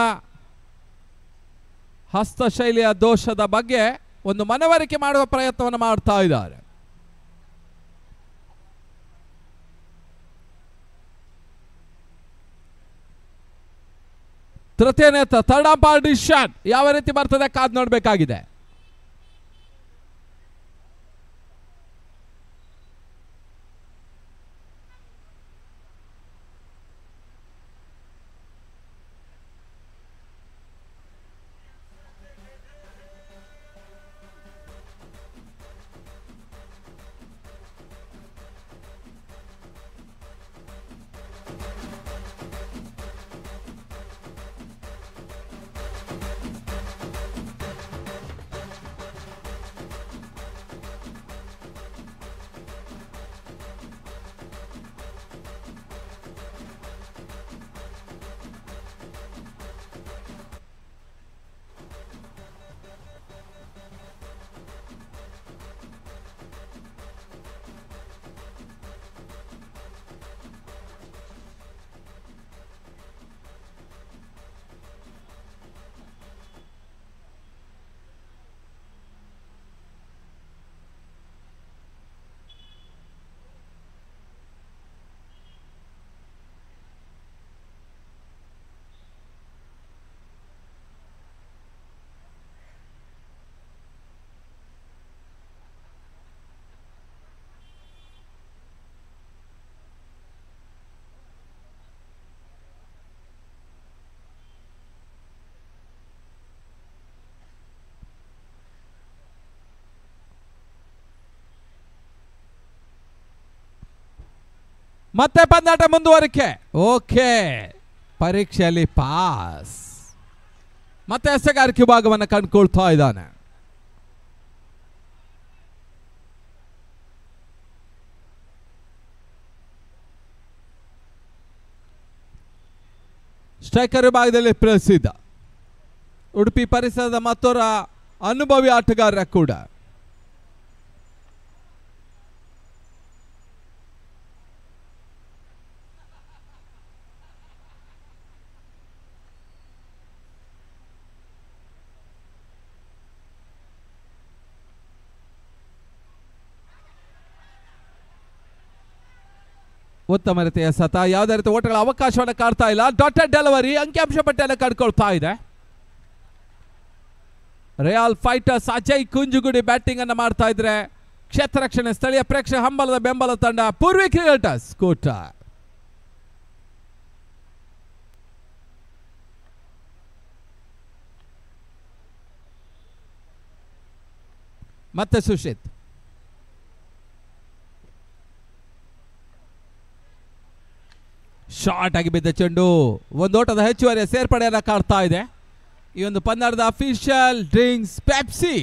ಹಸ್ತಶೈಲಿಯ ದೋಷದ ಬಗ್ಗೆ ಒಂದು ಮನವರಿಕೆ ಮಾಡುವ ಪ್ರಯತ್ನವನ್ನು ಮಾಡ್ತಾ ಇದ್ದಾರೆ. ತೃತೀಯ ನೇತ್ರ ಥರ್ಡ್ ಅಂಪೈರ್ ಡಿಸಿಷನ್ ಯಾವ ರೀತಿ ಬರ್ತದೆ ಕಾದ್ ನೋಡಬೇಕಾಗಿದೆ. ಮತ್ತೆ ಪಂದ್ಯಾಟ ಮುಂದುವರಿಕೆ. ಓಕೆ, ಪರೀಕ್ಷೆಯಲ್ಲಿ ಪಾಸ್. ಮತ್ತೆ ಎಸೆಗಾರಿಕೆ ಭಾಗವನ್ನು ಕಂಡುಕೊಳ್ತಾ ಇದ್ದಾನೆ. ಸ್ಟ್ರೈಕರ್ ವಿಭಾಗದಲ್ಲಿ ಪ್ರಸಿದ್ಧ ಉಡುಪಿ ಪರಿಸರದ ಮತ್ತೊರ ಅನುಭವಿ ಆಟಗಾರ ಕೂಡ. ಉತ್ತಮ ರೀತಿಯ ಸತ, ಯಾವುದೇ ರೀತಿ ಓಟಗಳ ಅವಕಾಶವನ್ನು ಕಾಡ್ತಾ ಇಲ್ಲ. ಡಾಟೆಡ್ ಡೆಲಿವರಿ, ಅಂಕಿಅಂಶ ಪಟ್ಟಿಯನ್ನು ಕಂಡುಕೊಳ್ತಾ ಇದೆ. ರಿಯಲ್ ಫೈಟರ್ಸ್ ಅಜಯ್ ಕುಂಜುಗುಡಿ ಬ್ಯಾಟಿಂಗ್ ಅನ್ನು ಮಾಡ್ತಾ ಇದ್ರೆ. ಕ್ಷೇತ್ರ ರಕ್ಷಣೆ ಸ್ಥಳೀಯ ಪ್ರೇಕ್ಷಕ ಹಂಬಲದ ಬೆಂಬಲ ತಂಡ ಪೂರ್ವಿ ಕ್ರಿಕೆಟರ್ಸ್ ಕೂಟ. ಮತ್ತೆ ಸುಶಿತ್, ಶಾರ್ಟ್ ಆಗಿ ಬಿದ್ದ ಚೆಂಡು ಒಂದು ಓಟದ ಹೆಚ್ಚುವರಿಯ ಸೇರ್ಪಡೆಯನ್ನು ಕಾಡ್ತಾ ಇದೆ. ಈ ಒಂದು ಪಂದ್ಯದ ಅಫಿಷಿಯಲ್ ಡ್ರಿಂಕ್ಸ್ ಪೆಪ್ಸಿ.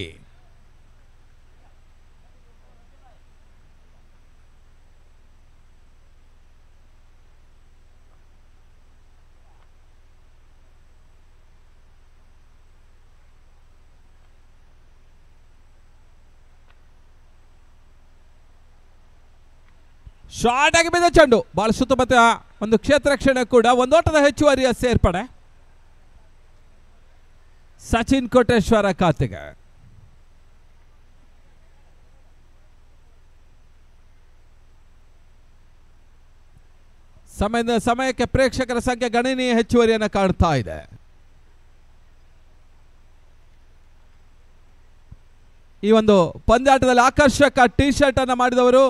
ಶಾರ್ಟ್ ಆಗಿ ಬಿದ್ದ ಚೆಂಡು ಬಹಳ ಸುತ್ತಮುತ್ತ ಒಂದು ಕ್ಷೇತ್ರ ರಕ್ಷಣೆ ಕೂಡ. ಒಂದೋಟದ ಹೆಚ್ಚುವರಿಯ ಸೇರ್ಪಡೆ ಸಚಿನ್ ಕೋಟೇಶ್ವರ ಖಾತೆಗೆ. ಸಮಯದ ಸಮಯಕ್ಕೆ ಪ್ರೇಕ್ಷಕರ ಸಂಖ್ಯೆ ಗಣನೀಯ ಹೆಚ್ಚುವರಿಯನ್ನು ಕಾಣ್ತಾ ಇದೆ. ಈ ಒಂದು ಪಂದ್ಯಾಟದಲ್ಲಿ ಆಕರ್ಷಕ ಟಿ ಶರ್ಟ್ ಅನ್ನು ಮಾಡಿದವರು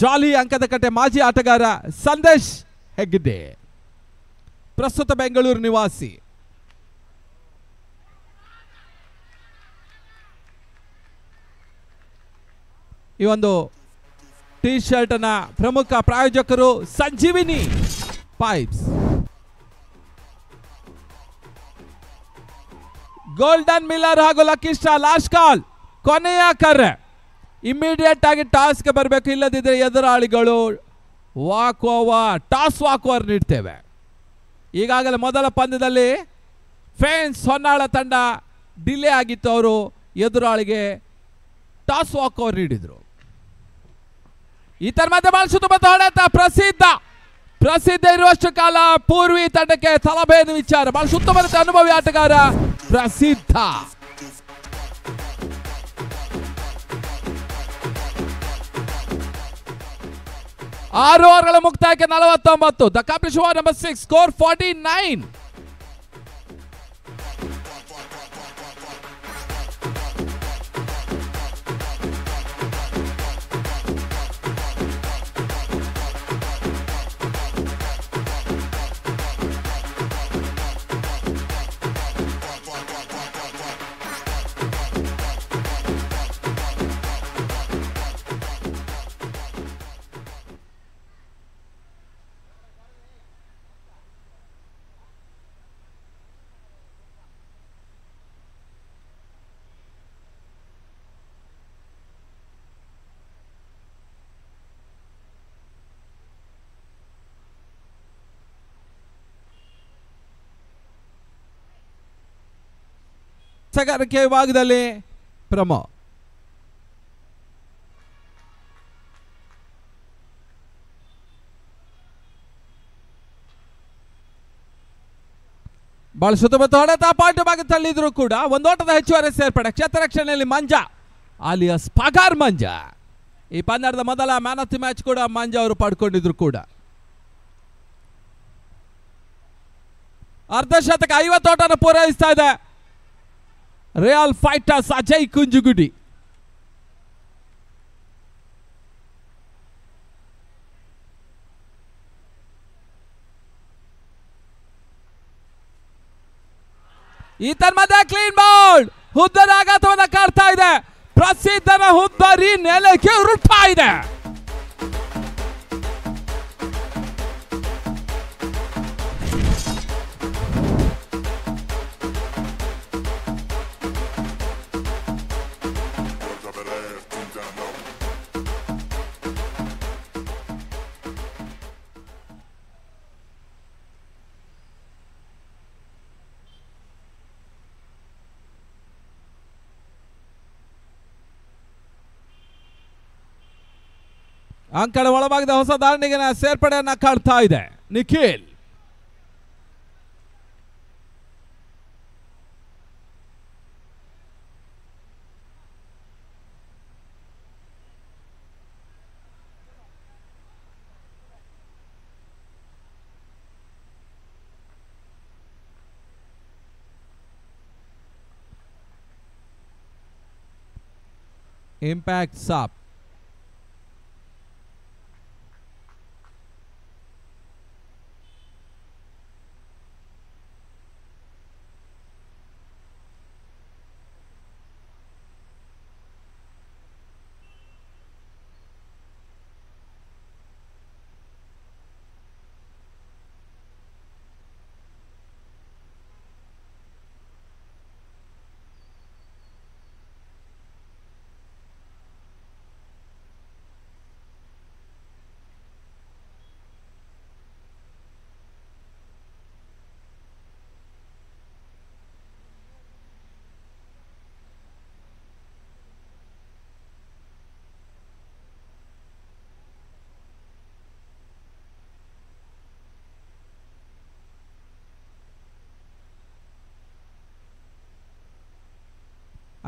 ಜಾಲಿ ಅಂಕದಕಟ್ಟೆ ಮಾಜಿ ಆಟಗಾರ ಸಂದೇಶ್ ಹೆಗ್ಡೆ, ಪ್ರಸ್ತುತ ಬೆಂಗಳೂರು ನಿವಾಸಿ. ಈ ಒಂದು ಟಿ ಶರ್ಟ್ ನ ಪ್ರಮುಖ ಪ್ರಾಯೋಜಕರು ಸಂಜೀವಿನಿ ಪೈಪ್ಸ್. ಗೋಲ್ಡನ್ ಮಿಲ್ಲರ್ ಹಾಗೂ ಲಕ್ಕಿ ಸ್ಟಾರ್ ಲಾಸ್ಟ್ ಕಾಲ್, ಕೊನೆಯ ಕರೆ. ಇಮಿಡಿಯೇಟ್ ಆಗಿ ಟಾಸ್ಗೆ ಬರಬೇಕು, ಇಲ್ಲದಿದ್ದರೆ ಎದುರಾಳಿಗಳು ಟಾಸ್ ವಾಕ್ ಓವರ್ ನೀಡ್ತೇವೆ. ಈಗಾಗಲೇ ಮೊದಲ ಪಂದ್ಯದಲ್ಲಿ ಫೇನ್ಸ್ ಹೊನ್ನಾಳ ತಂಡ ಡಿಲೇ ಆಗಿತ್ತು, ಅವರು ಎದುರಾಳಿಗೆ ಟಾಸ್ ವಾಕ್ ಓವರ್ ನೀಡಿದರು. ಈ ತರ ಮತ್ತೆ ಬಾಳಿಸುತ್ತ ಹೊಡೆತ ಪ್ರಸಿದ್ಧ ಇರುವಷ್ಟು ಕಾಲ ಪೂರ್ವಿ ತಂಡಕ್ಕೆ ತಲಬೇನು ವಿಚಾರ. ಬಹಳ ಸುತ್ತಮುತ್ತ ಅನುಭವಿ ಆಟಗಾರ ಪ್ರಸಿದ್ಧ. ಆರು ಓವರ್ಗಳ ಮುಕ್ತಾಯಕ್ಕೆ 49. The complete over number 6, score 49. ಸಗಾರಿಕೆ ವಿಭಾಗದಲ್ಲಿ ಪ್ರಮೋ ಬಹಳ ಸುತ್ತಮುತ್ತ ಹೊಡೆತ ಪಾಯಿಂಟ್ ಭಾಗ ತಳ್ಳಿದ್ರು ಕೂಡ ಒಂದೋಟದ ಹೆಚ್ಚುವರಿ ಸೇರ್ಪಡೆ. ಕ್ಷೇತ್ರ ರಕ್ಷಣೆಯಲ್ಲಿ ಮಂಜಾ ಆಲಿಯಾಸ್ ಪಗಾರ್ ಮಂಜಾ. ಈ ಪಂದ್ಯದ ಮೊದಲ ಮ್ಯಾನ್ ಆಫ್ ದಿ ಮ್ಯಾಚ್ ಕೂಡ ಮಂಜಾ ಅವರು ಪಡ್ಕೊಂಡಿದ್ರು ಕೂಡ. ಅರ್ಧ ಶತಕ 50 ಓಟವನ್ನು ಪೂರೈಸ್ತಾ ಇದೆ ರಿಯಲ್ ಫೈಟರ್ಸ್ ಅಜಯ್ ಕುಂಜುಗುಡಿ. ಈ ತನ್ಮದ ಕ್ಲೀನ್ ಬೌಲ್, ಹುದ್ದರ ಆಘಾತವನ್ನು ಕಾಡ್ತಾ ಇದೆ. ಪ್ರಸಿದ್ಧನ ಹುದ್ದರಿ ನೆಲಕ್ಕೆ ಉರುಳ್ತಾ ಇದೆ. ಅಂಕಣ ಒಳಭಾಗದ ಹೊಸ ದಾಂಡಿಗೆ ಸೇರ್ಪಡೆಯನ್ನ ಕಾಡ್ತಾ ಇದೆ ನಿಖಿಲ್. Impact Sup.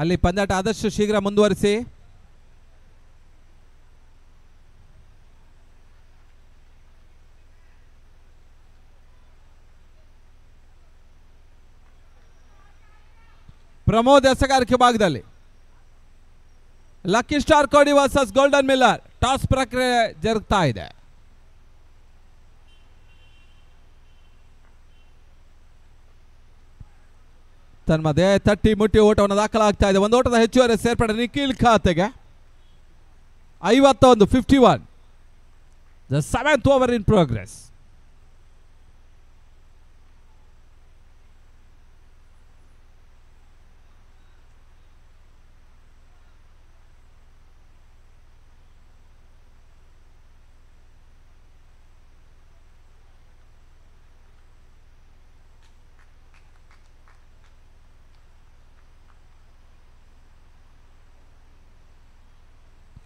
ಅಲ್ಲಿ ಪಂದ್ಯಾಟ ಆದಷ್ಟು ಶೀಘ್ರ ಮುಂದುವರಿಸಿ. ಪ್ರಮೋದ್ ಎಸಗಾರಿಕೆ ಭಾಗದಲ್ಲಿ ಲಕ್ಕಿ ಸ್ಟಾರ್ ಕೋಡಿ ವರ್ಸಸ್ ಗೋಲ್ಡನ್ ಮಿಲ್ಲರ್ ಟಾಸ್ ಪ್ರಕ್ರಿಯೆ ಜರುಗ್ತಾ ಇದೆ. ತನ್ಮಧ್ಯೆ ತಟ್ಟಿ ಮುಟ್ಟಿ ಓಟವನ್ನು ದಾಖಲಾಗ್ತಾ ಇದೆ. ಒಂದು ಓಟದ ಹೆಚ್ಚುವರಿ ಸೇರ್ಪಡೆ ನಿಖಿಲ್ ಖಾತೆಗೆ. 51 51. The 7th over in progress.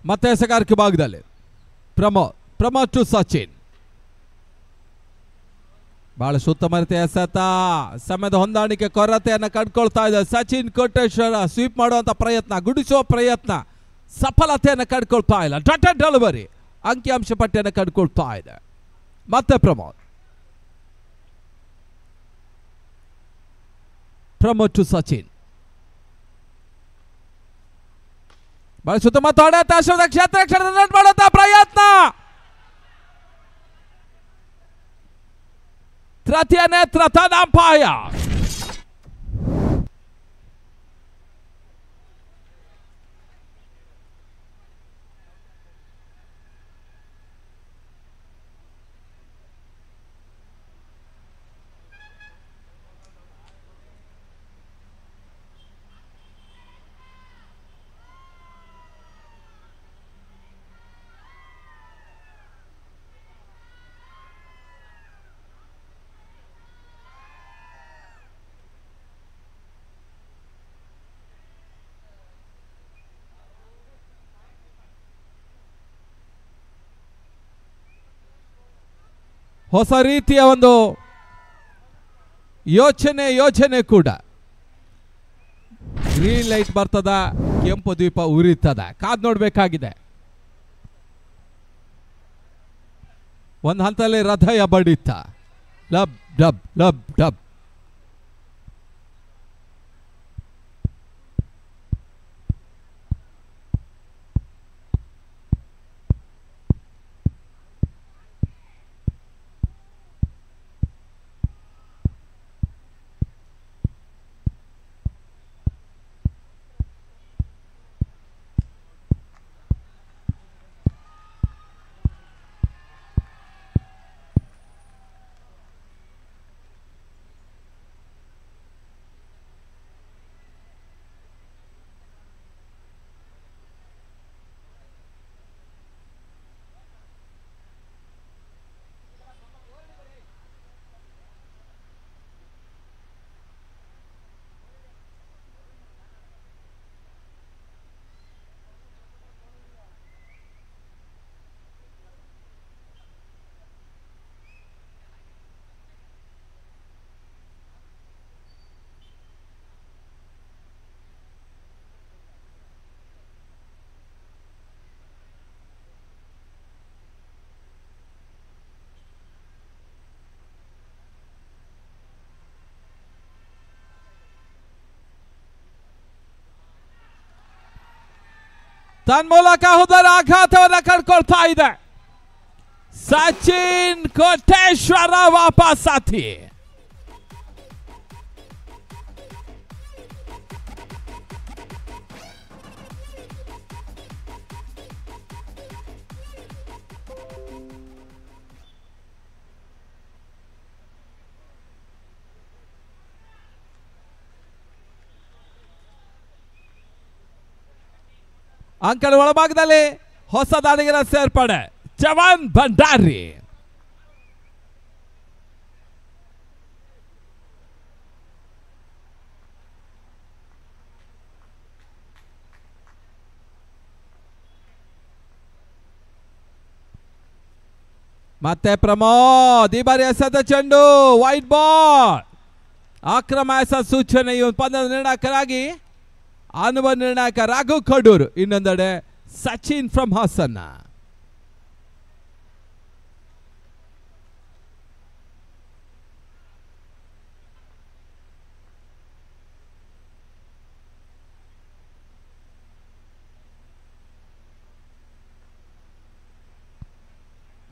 ಮತ್ತೆ ಎಸೆಗಾರಿಕೆ ಭಾಗದಲ್ಲಿ ಪ್ರಮೋದ್ ಟು ಸಚಿನ್. ಬಹಳಷ್ಟು ಉತ್ತಮ ರೀತಿಯ ಎಸೆತ. ಸಮಯದ ಹೊಂದಾಣಿಕೆ ಕೊರತೆಯನ್ನು ಕಂಡುಕೊಳ್ತಾ ಇದೆ. ಸಚಿನ್ ಕೋಟೇಶ್ವರ ಸ್ವೀಪ್ ಮಾಡುವಂತ ಪ್ರಯತ್ನ, ಗುಡಿಸುವ ಪ್ರಯತ್ನ, ಸಫಲತೆಯನ್ನು ಕಂಡುಕೊಳ್ತಾ ಇಲ್ಲ. ಡಾಟೆಡ್ ಡೆಲಿವರಿ ಅಂಕಿಅಂಶ ಪಟ್ಟಿಯನ್ನು ಕಂಡುಕೊಳ್ತಾ ಇದೆ. ಮತ್ತೆ ಪ್ರಮೋದ್ ಟು ಸಚಿನ್. ಬಹಳ ಉತ್ತಮ ತೊಡೆತ ಕ್ಷೇತ್ರ ರನ್ ಮಾಡುವಂತ ಪ್ರಯತ್ನ. ತೃತೀಯ ನೇತ್ರ ತದಾಂಪಾಯ. ಹೊಸ ರೀತಿಯ ಒಂದು ಯೋಚನೆ ಕೂಡ. ಗ್ರೀನ್ ಲೈಟ್ ಬರ್ತದ, ಕೆಂಪು ದ್ವೀಪ ಉರಿತದ, ಕಾದ್ ನೋಡ್ಬೇಕಾಗಿದೆ. ಒಂದು ಹಂತದಲ್ಲಿ ಹೃದಯ ಬಡಿತ. ಲಬ್ ಡಬ್ ಲಬ್ ಡಬ್. ತನ್ಮೂಲಕ ಹುದರ ಆಘಾತವನ್ನು ಕಂಡುಕೊಳ್ತಾ ಇದೆ. ಸಚಿನ್ ಕೋಟೇಶ್ವರ ವಾಪಸ್ ಸಾಥಿ. ಅಂಕಣ ಒಳಭಾಗದಲ್ಲಿ ಹೊಸ ದಾಳಿಗರ ಸೇರ್ಪಡೆ ಚವನ್ ಭಂಡಾರಿ. ಮತ್ತೆ ಪ್ರಮೋದ್, ಈ ಬಾರಿ ಎಸೆದ ಚೆಂಡು ವೈಟ್ ಬಾಲ್. ಅಕ್ರಮ ಎಸೆದ ಸೂಚನೆ. ಈ ಒಂದು ಪಂದ್ಯದ ನಿರ್ಣಾಯಕರಾಗಿ ಅನುಭವ ನಿರ್ಣಾಯಕ ರಾಘು ಕಡೂರು, ಇನ್ನೊಂದೆಡೆ ಸಚಿನ್ ಫ್ರಮ್ ಹಾಸನ್.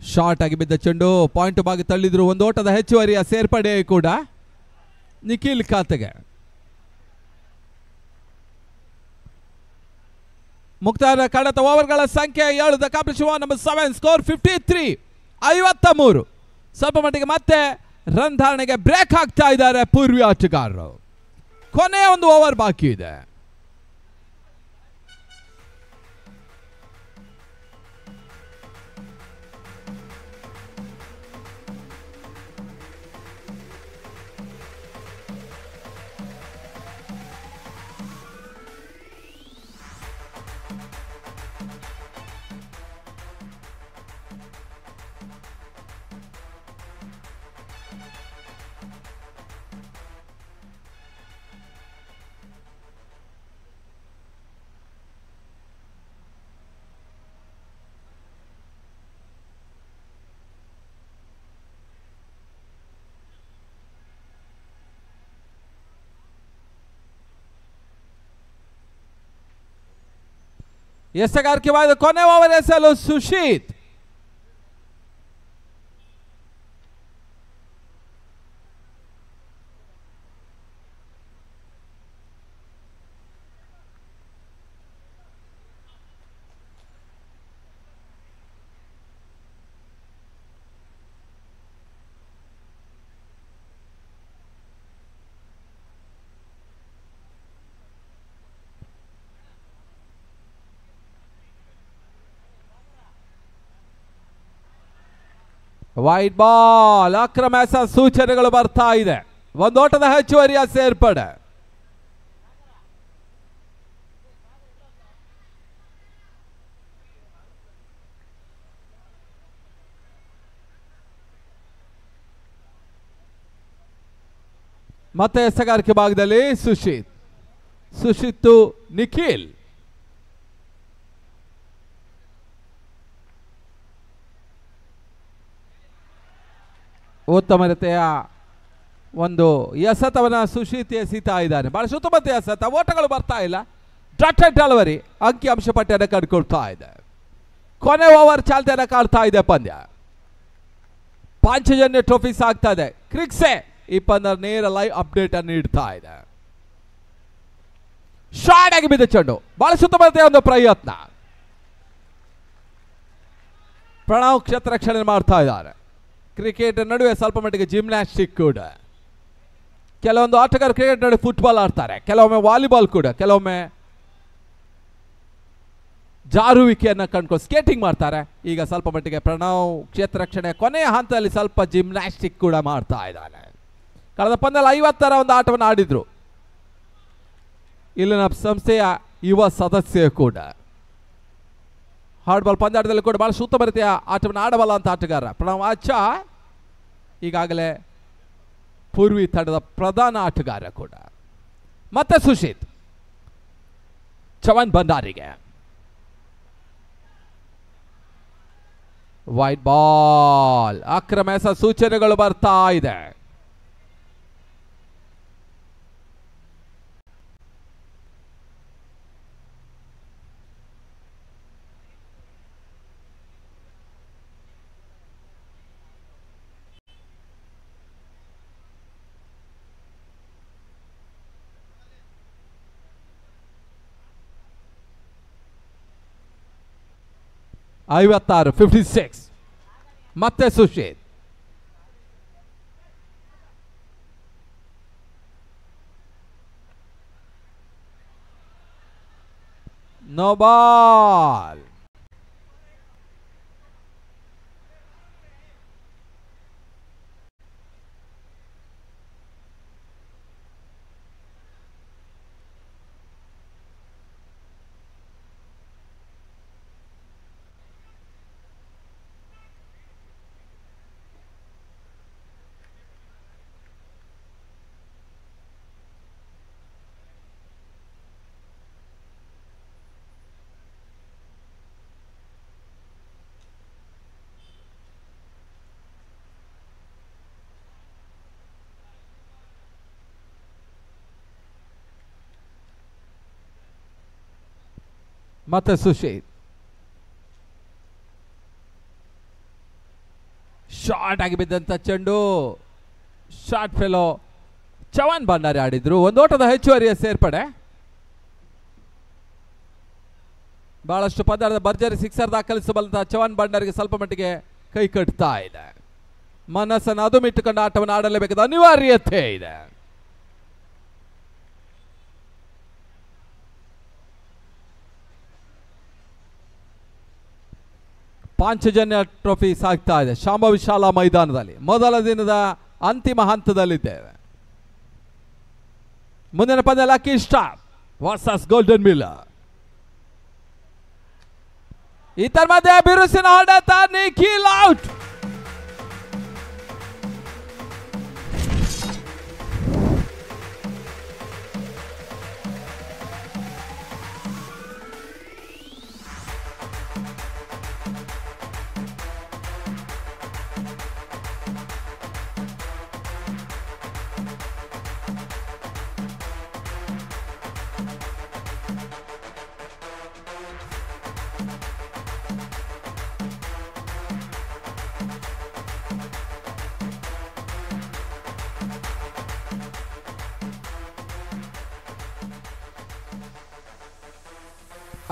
ಶಾರ್ಟ್ ಆಗಿ ಬಿದ್ದ ಚೆಂಡು ಪಾಯಿಂಟ್ ಬಾಗಿ ತಳ್ಳಿದ್ರು. ಒಂದು ಓಟದ ಹೆಚ್ಚುವರಿಯ ಸೇರ್ಪಡೆ ಕೂಡ ನಿಖಿಲ್ ಖಾತೆಗೆ. ಮುಕ್ತಾಯ ಕಡತ ಓವರ್ಗಳ ಸಂಖ್ಯೆ 7. The competition number 7, score 53, 53. ಸ್ವಲ್ಪ ಮಟ್ಟಿಗೆ ಮತ್ತೆ ರನ್ ಧಾರಣೆಗೆ ಬ್ರೇಕ್ ಹಾಕ್ತಾ ಇದ್ದಾರೆ ಪೂರ್ವಿ ಆಟಗಾರರು. ಕೊನೆಯ ಒಂದು ಓವರ್ ಬಾಕಿ ಇದೆ. ಎಸೆಗಾರಿಕೆವಾದ ಕೊನೆ ಓವರ್ ಎಸೆಯಲು ಸುಶೀತ್. White ball. ಅಕ್ರಮ ಎಸೆದ ಸೂಚನೆಗಳು ಬರ್ತಾ ಇದೆ. ಒಂದು ಓಟದ ಹೆಚ್ಚುವರಿಯ ಸೇರ್ಪಡೆ. ಮತ್ತೆ ಎಸೆಗಾರಿಕೆ ಭಾಗದಲ್ಲಿ ಸುಶೀತ್ ನಿಖಿಲ್. ಉತ್ತಮ ರೀತಿಯ ಒಂದು ಎಸೆತವನ್ನ ಸುಶೀತ್ ಎಸೀತಾ ಇದ್ದಾನೆ. ಬಹಳ ಸುತ್ತಮುತ್ತ ಎಸೆತ, ಓಟಗಳು ಬರ್ತಾ ಇಲ್ಲ. ಡಾಟೆಡ್ ಡೆಲಿವರಿ ಅಂಕಿ ಅಂಶ ಪಟ್ಟಿಯನ್ನು ಕಂಡುಕೊಳ್ತಾ ಇದೆ. ಕೊನೆ ಓವರ್ ಚಾಲ್ತಿಯನ್ನು ಕಾಡ್ತಾ ಇದೆ ಪಂದ್ಯ. ಪಾಂಚಜನ್ಯ ಟ್ರೋಫಿ ಸಾಗ್ತಾ ಇದೆ. ಕ್ರಿಕ್ಸೆ ಈ ಪಂದ್ಯ ನೇರ ಲೈವ್ ಅಪ್ಡೇಟ್ ಅನ್ನು ನೀಡ್ತಾ ಇದೆ. ಶಾರ್ಟ್ ಆಗಿ ಬಿದ್ದ ಚೆಂಡು, ಬಹಳ ಸುತ್ತಮುತ್ತ ಒಂದು ಪ್ರಯತ್ನ. ಪ್ರಣವ್ ಕ್ಷೇತ್ರ ರಕ್ಷಣೆ ಮಾಡ್ತಾ ಇದ್ದಾರೆ. ಕ್ರಿಕೆಟ್ ನಡುವೆ ಸ್ವಲ್ಪ ಮಟ್ಟಿಗೆ ಜಿಮ್ನಾಸ್ಟಿಕ್ ಕೂಡ. ಕೆಲವೊಂದು ಆಟಗಾರರು ಕ್ರಿಕೆಟ್ ನಡುವೆ ಫುಟ್ಬಾಲ್ ಆಡ್ತಾರೆ, ಕೆಲವೊಮ್ಮೆ ವಾಲಿಬಾಲ್ ಕೂಡ, ಕೆಲವೊಮ್ಮೆ ಜಾರುವಿಕೆಯನ್ನು ಕಂಡುಕೊಂಡು ಸ್ಕೇಟಿಂಗ್ ಮಾಡ್ತಾರೆ. ಈಗ ಸ್ವಲ್ಪ ಮಟ್ಟಿಗೆ ಪ್ರಣವ್ ಕ್ಷೇತ್ರ ರಕ್ಷಣೆ ಕೊನೆಯ ಹಂತದಲ್ಲಿ ಸ್ವಲ್ಪ ಜಿಮ್ನಾಸ್ಟಿಕ್ ಕೂಡ ಮಾಡ್ತಾ ಇದ್ದಾನೆ. ಕಳೆದ ಪಂದ್ಯದಲ್ಲಿ 50ರ ಒಂದು ಆಟವನ್ನು ಆಡಿದ್ರು ಇಲ್ಲಿನ ಸಂಸ್ಥೆಯ ಯುವ ಸದಸ್ಯ ಕೂಡ. ಹಾರ್ಡ್ ಬಾಲ್ ಪಂದ್ಯಾಟದಲ್ಲಿ ಕೂಡ ಬಹಳ ಉತ್ತಮ ರೀತಿಯ ಆಟವನ್ನು ಆಡಬಲ್ಲ ಅಂತ ಆಟಗಾರ ಪ್ರಣವ್ ಆಚಾ. ಈಗಾಗಲೇ ಪೂರ್ವಿ ತಂಡದ ಪ್ರಧಾನ ಆಟಗಾರ ಕೂಡ. ಮತ್ತೆ ಸುಶೀತ್ ಚವನ್ ಭಂಡಾರಿಗೆ. Wide ball. ಅಕ್ರಮ ಎಸೆದ ಸೂಚನೆಗಳು ಬರ್ತಾ ಇದೆ. 56 ಮತ್ತೆ ಸುಶೀಲ್. No ball. ಮತ್ತೆ ಸುಶೀಲ್. ಶಾರ್ಟ್ ಆಗಿ ಬಿದ್ದಂತ ಚೆಂಡು, ಶಾರ್ಟ್ ಫೆಲೋ. ಚವನ್ ಭಂಡಾರಿ ಆಡಿದ್ರು. ಒಂದು ಓಟದ ಹೆಚ್ಚುವರಿಯ ಸೇರ್ಪಡೆ. ಬಹಳಷ್ಟು ಪಂದ್ಯದ ಭರ್ಜರಿ ಸಿಕ್ಸರ್ ದಾಖಲಿಸಬಲ್ಲಂತಹ ಚವನ್ ಭಂಡಾರಿಗೆ ಸ್ವಲ್ಪ ಮಟ್ಟಿಗೆ ಕೈ ಕಟ್ತಾ ಇದೆ. ಮನಸ್ಸನ್ನು ಅದುಮಿಟ್ಟುಕೊಂಡು ಆಟವನ್ನು ಆಡಲೇಬೇಕಾದ ಅನಿವಾರ್ಯತೆ ಇದೆ. ಪಾಂಚಜನ್ಯ ಟ್ರೋಫಿ ಸಾಗ್ತಾ ಇದೆ ಶಾಂಭವಿ ಶಾಲಾ ಮೈದಾನದಲ್ಲಿ. ಮೊದಲ ದಿನದ ಅಂತಿಮ ಹಂತದಲ್ಲಿದ್ದೇವೆ. ಮುಂದಿನ ಪಂದ್ಯ lucky star versus golden Miller. ಇದರ ಮಧ್ಯೆ ಬಿರುಸಿನ ಹೊಡೆತ, ನಿಖಿಲ್ ಔಟ್.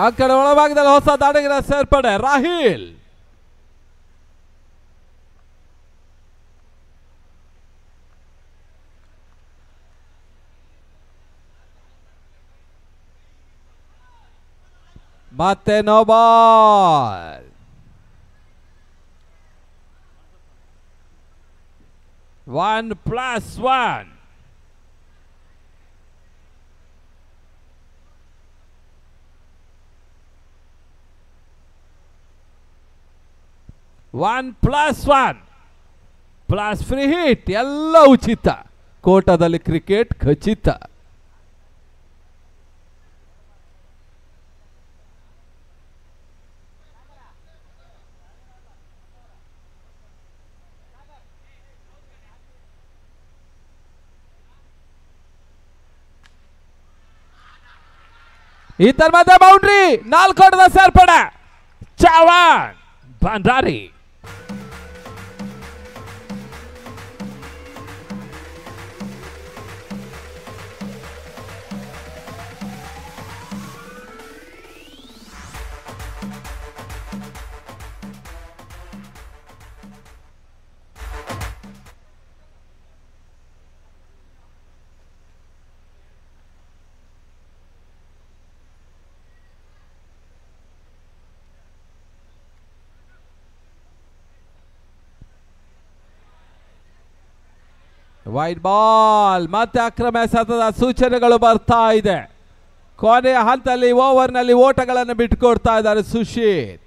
ಆ ಕಡೆ ಒಳಭಾಗದಲ್ಲಿ ಹೊಸ ದಾಡಿಗರ ಸೇರ್ಪಡೆ ರಾಹಿಲ್. ಮತ್ತೆ no ball. 1+1. +1 plus free hit ಎಲ್ಲ ಉಚಿತ. ಕೋಟದಲ್ಲಿ ಕ್ರಿಕೆಟ್ ಖಚಿತ. ಇದರ ಮಧ್ಯೆ ಬೌಂಡ್ರಿ, 4 ಓಟದ ಸೇರ್ಪಡೆ ಚವನ್ ಭಂಡಾರಿ. Wide ball. ಮತ್ತೆ ಅಕ್ರಮ ಎಸೆತದ ಸೂಚನೆಗಳು ಬರ್ತಾ ಇದೆ. ಕೊನೆಯ ಹಂತದಲ್ಲಿ ಓವರ್ನಲ್ಲಿ ಓಟಗಳನ್ನು ಬಿಟ್ಟುಕೊಡ್ತಾ ಇದ್ದಾರೆ ಸುಶೀಲ್.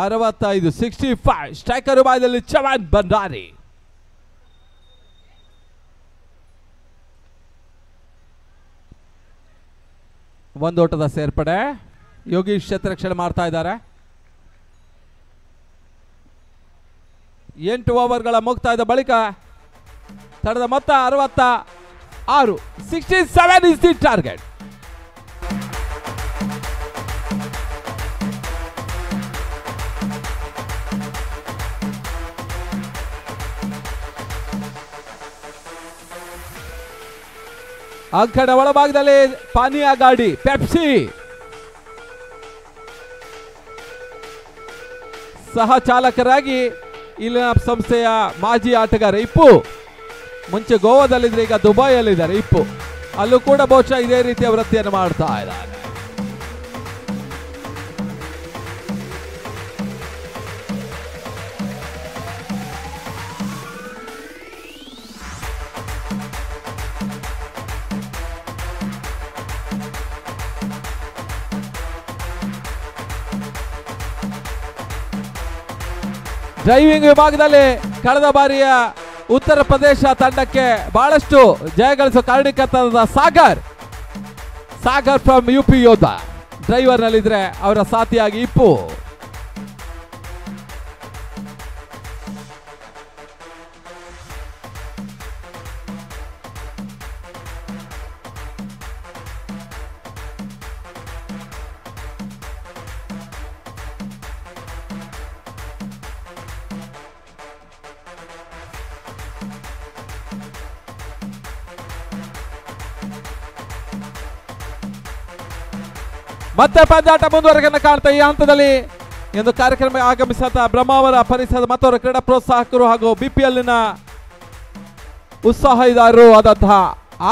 ಅರವತ್ತೈದು 65. ಸ್ಟ್ರೈಕರ್ ಬಾಯದಲ್ಲಿ ಚವನ್ ಭಂಡಾರಿ. ಒಂದು ಓಟದ ಸೇರ್ಪಡೆ. ಯೋಗೀಶ್ ಕ್ಷೇತ್ರರಕ್ಷಣೆ ಮಾಡ್ತಾ ಇದ್ದಾರೆ. 8 ಓವರ್ಗಳ ಮುಕ್ತಾಯದ ಬಳಿಕ ತಡೆದ ಮೊತ್ತ 66. 67 ಇಸ್ ದಿ ಟಾರ್ಗೆಟ್. ಅಂಕಣ ಒಳಭಾಗದಲ್ಲಿ ಪಾನೀಯ ಗಾಡಿ ಪೆಪ್ಸಿ ಸಹ ಚಾಲಕರಾಗಿ ಇಲ್ಲಿನ ಸಂಸ್ಥೆಯ ಮಾಜಿ ಆಟಗಾರ ಇಪ್ಪು. ಮುಂಚೆ ಗೋವಾದಲ್ಲಿದ್ರೆ ಈಗ ದುಬೈಯಲ್ಲಿದ್ದಾರೆ ಇಪ್ಪು. ಅಲ್ಲೂ ಕೂಡ ಬಹುಶಃ ಇದೇ ರೀತಿಯ ವೃತ್ತಿಯನ್ನು ಮಾಡ್ತಾ ಇದ್ದಾರೆ. ಡ್ರೈವಿಂಗ್ ವಿಭಾಗದಲ್ಲಿ ಕಳೆದ ಬಾರಿಯ ಉತ್ತರ ಪ್ರದೇಶ ತಂಡಕ್ಕೆ ಬಹಳಷ್ಟು ಜಯಗಳಿಸುವ ಕಾರಣಕರ್ತರಾದ ಸಾಗರ್ ಫ್ರಮ್ ಯುಪಿ ಯೋಧ ಡ್ರೈವರ್ ನಲ್ಲಿದ್ರೆ ಅವರ ಸಾಥಿಯಾಗಿ ಇಪ್ಪು. ಮತ್ತೆ ಪಂದ್ಯಾಟ ಮುಂದುವರೆಗೆ ಕಾಣ್ತಾ ಈ ಹಂತದಲ್ಲಿ ಎಂದು ಕಾರ್ಯಕ್ರಮ ಆಗಮಿಸಿದ ಬ್ರಹ್ಮಾವರ ಪರಿಸರದ ಮತ್ತವರ ಕ್ರೀಡಾ ಪ್ರೋತ್ಸಾಹಕರು ಹಾಗೂ ಬಿಪಿಎಲ್ನ ಉತ್ಸಾಹಿದಾರರು ಆದಂತಹ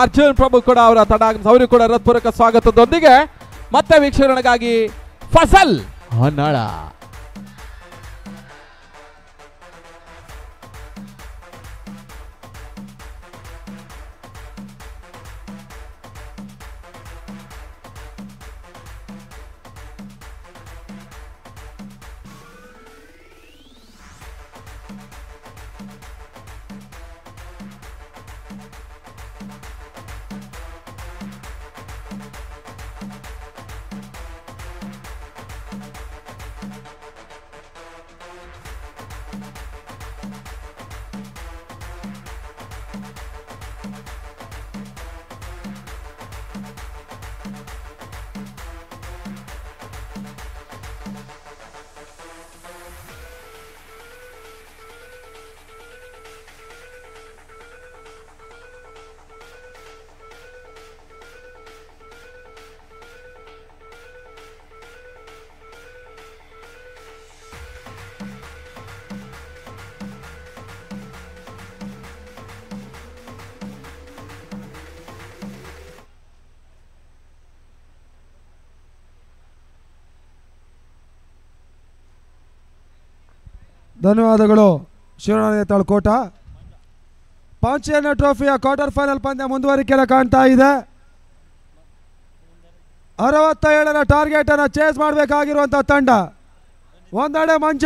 ಅರ್ಜುನ್ ಪ್ರಭು ಕೂಡ ಅವರ ತಂಡ ಅವರಿಗೂ ಕೂಡ ಹೃತ್ಪೂರ್ವಕ ಸ್ವಾಗತದೊಂದಿಗೆ ಮತ್ತೆ ವೀಕ್ಷಣೆಗಾಗಿ ಫಸಲ್ ಹೊನ್ನಾಳ. ಧನ್ಯವಾದಗಳು ಶಿವನಾರಾಯಣ ತಾಳ್ಕೋಟ. ಪಾಂಚೆಯನ್ನ ಟ್ರೋಫಿಯ ಕ್ವಾರ್ಟರ್ ಫೈನಲ್ ಪಂದ್ಯ ಮುಂದುವರಿಕೆಯಲ್ಲಿ ಕಾಣ್ತಾ ಇದೆ. 67ರ ಟಾರ್ಗೆಟ್ ಅನ್ನು ಚೇಸ್ ಮಾಡಬೇಕಾಗಿರುವಂಥ ತಂಡ ಒಂದೆಡೆ ಮಂಜ,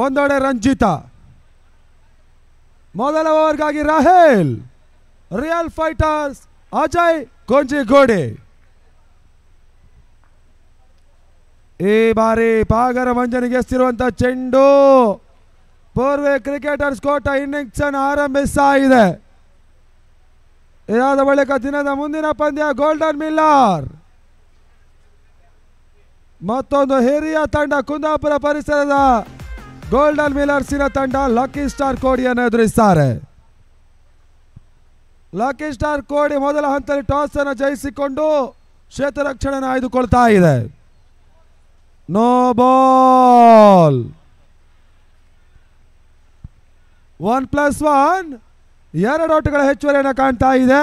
ಒಂದೆಡೆ ರಂಜಿತ. ಮೊದಲ ಓವರ್ಗಾಗಿ ರಾಹೇಲ್, ರಿಯಲ್ ಫೈಟರ್ಸ್ ಅಜಯ್ ಕೊಂಜಿಗೋಡಿ. ಈ ಬಾರಿ ಪಾಗರ ಮಂಜನಿಗೆ ಎಸ್ತಿರುವಂಥ ಚೆಂಡು ಪೂರ್ವೆ ಕ್ರಿಕೆಟರ್ಸ್ ಕೋಟ ಇನ್ನಿಂಗ್ಸ್ ಅನ್ನು ಆರಂಭಿಸ್ತಾ ಇದೆ. ಇದಾದ ಬಳಿಕ ದಿನದ ಮುಂದಿನ ಪಂದ್ಯ ಗೋಲ್ಡನ್ ಮಿಲ್ಲರ್ ಮತ್ತೊಂದು ಹಿರಿಯ ತಂಡ ಕುಂದಾಪುರ ಪರಿಸರದ ಗೋಲ್ಡನ್ ಮಿಲ್ಲರ್ಸಿನ ತಂಡ ಲಕ್ಕಿ ಸ್ಟಾರ್ ಕೋಡಿಯನ್ನು ಎದುರಿಸುತ್ತಾರೆ. ಲಕ್ಕಿ ಸ್ಟಾರ್ ಕೋಡಿ ಮೊದಲ ಹಂತದಲ್ಲಿ ಟಾಸ್ ಅನ್ನು ಜಯಿಸಿಕೊಂಡು ಕ್ಷೇತ್ರ ರಕ್ಷಣೆಯನ್ನು ಆಯ್ದುಕೊಳ್ತಾ ಇದೆ. No ball. 1+1 2 ಓಟಗಳ ಹೆಚ್ಚುವರಿಯನ್ನು ಕಾಣ್ತಾ ಇದೆ.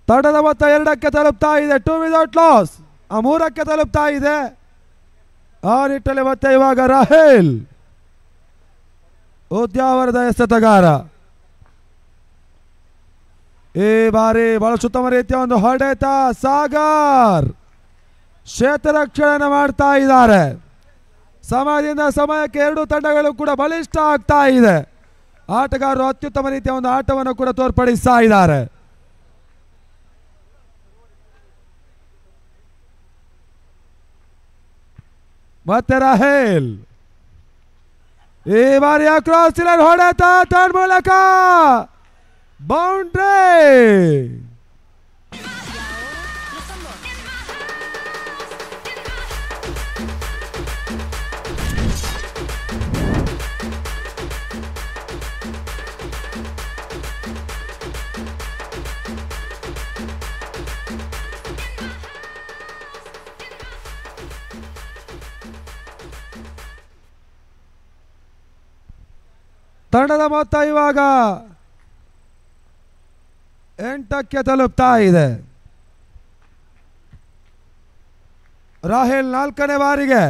ತಂಡದ ಮೊತ್ತ 2ಕ್ಕೆ ತಲುಪ್ತಾ ಇದೆ. 2 ವಿದೌಟ್ ಲಾಸ್ 3ಕ್ಕೆ ತಲುಪ್ತಾ ಇದೆ. ಆ ನಿಟ್ಟಲ್ಲಿ ಮತ್ತೆ ಇವಾಗ ರಾಹೇಲ್ ಉದ್ಯಾವರದ ಎಸೆತಗಾರ ಈ ಬಾರಿ ಬಹಳ ಉತ್ತಮ ರೀತಿಯ ಒಂದು ಹೊಡೆತ. ಸಾಗರ್ ಕ್ಷೇತ್ರ ರಕ್ಷಣೆ ಮಾಡ್ತಾ ಇದ್ದಾರೆ. ಸಮಯದಿಂದ ಸಮಯಕ್ಕೆ ಎರಡೂ ತಂಡಗಳು ಕೂಡ ಬಲಿಷ್ಠ ಆಗ್ತಾ ಇದೆ. ಆಟಗಾರರು ಅತ್ಯುತ್ತಮ ರೀತಿಯ ಒಂದು ಆಟವನ್ನು ಕೂಡ ತೋರ್ಪಡಿಸ್ತಾ ಇದ್ದಾರೆ. ಮತ್ತೆ ರಾಹೇಲ್ ಈ ಬಾರಿಯ ಕ್ರಾಸ್ ಹೊಡೆತ ತನ್ಮೂಲಕ ಬೌಂಡ್ರಿ. ತಂಡದ ಮೊತ್ತ ಇವಾಗ 8ಕ್ಕೆ ತಲುಪ್ತಾ ಇದೆ. ರಾಹೇಲ್ 4ನೇ ಬಾರಿಗೆ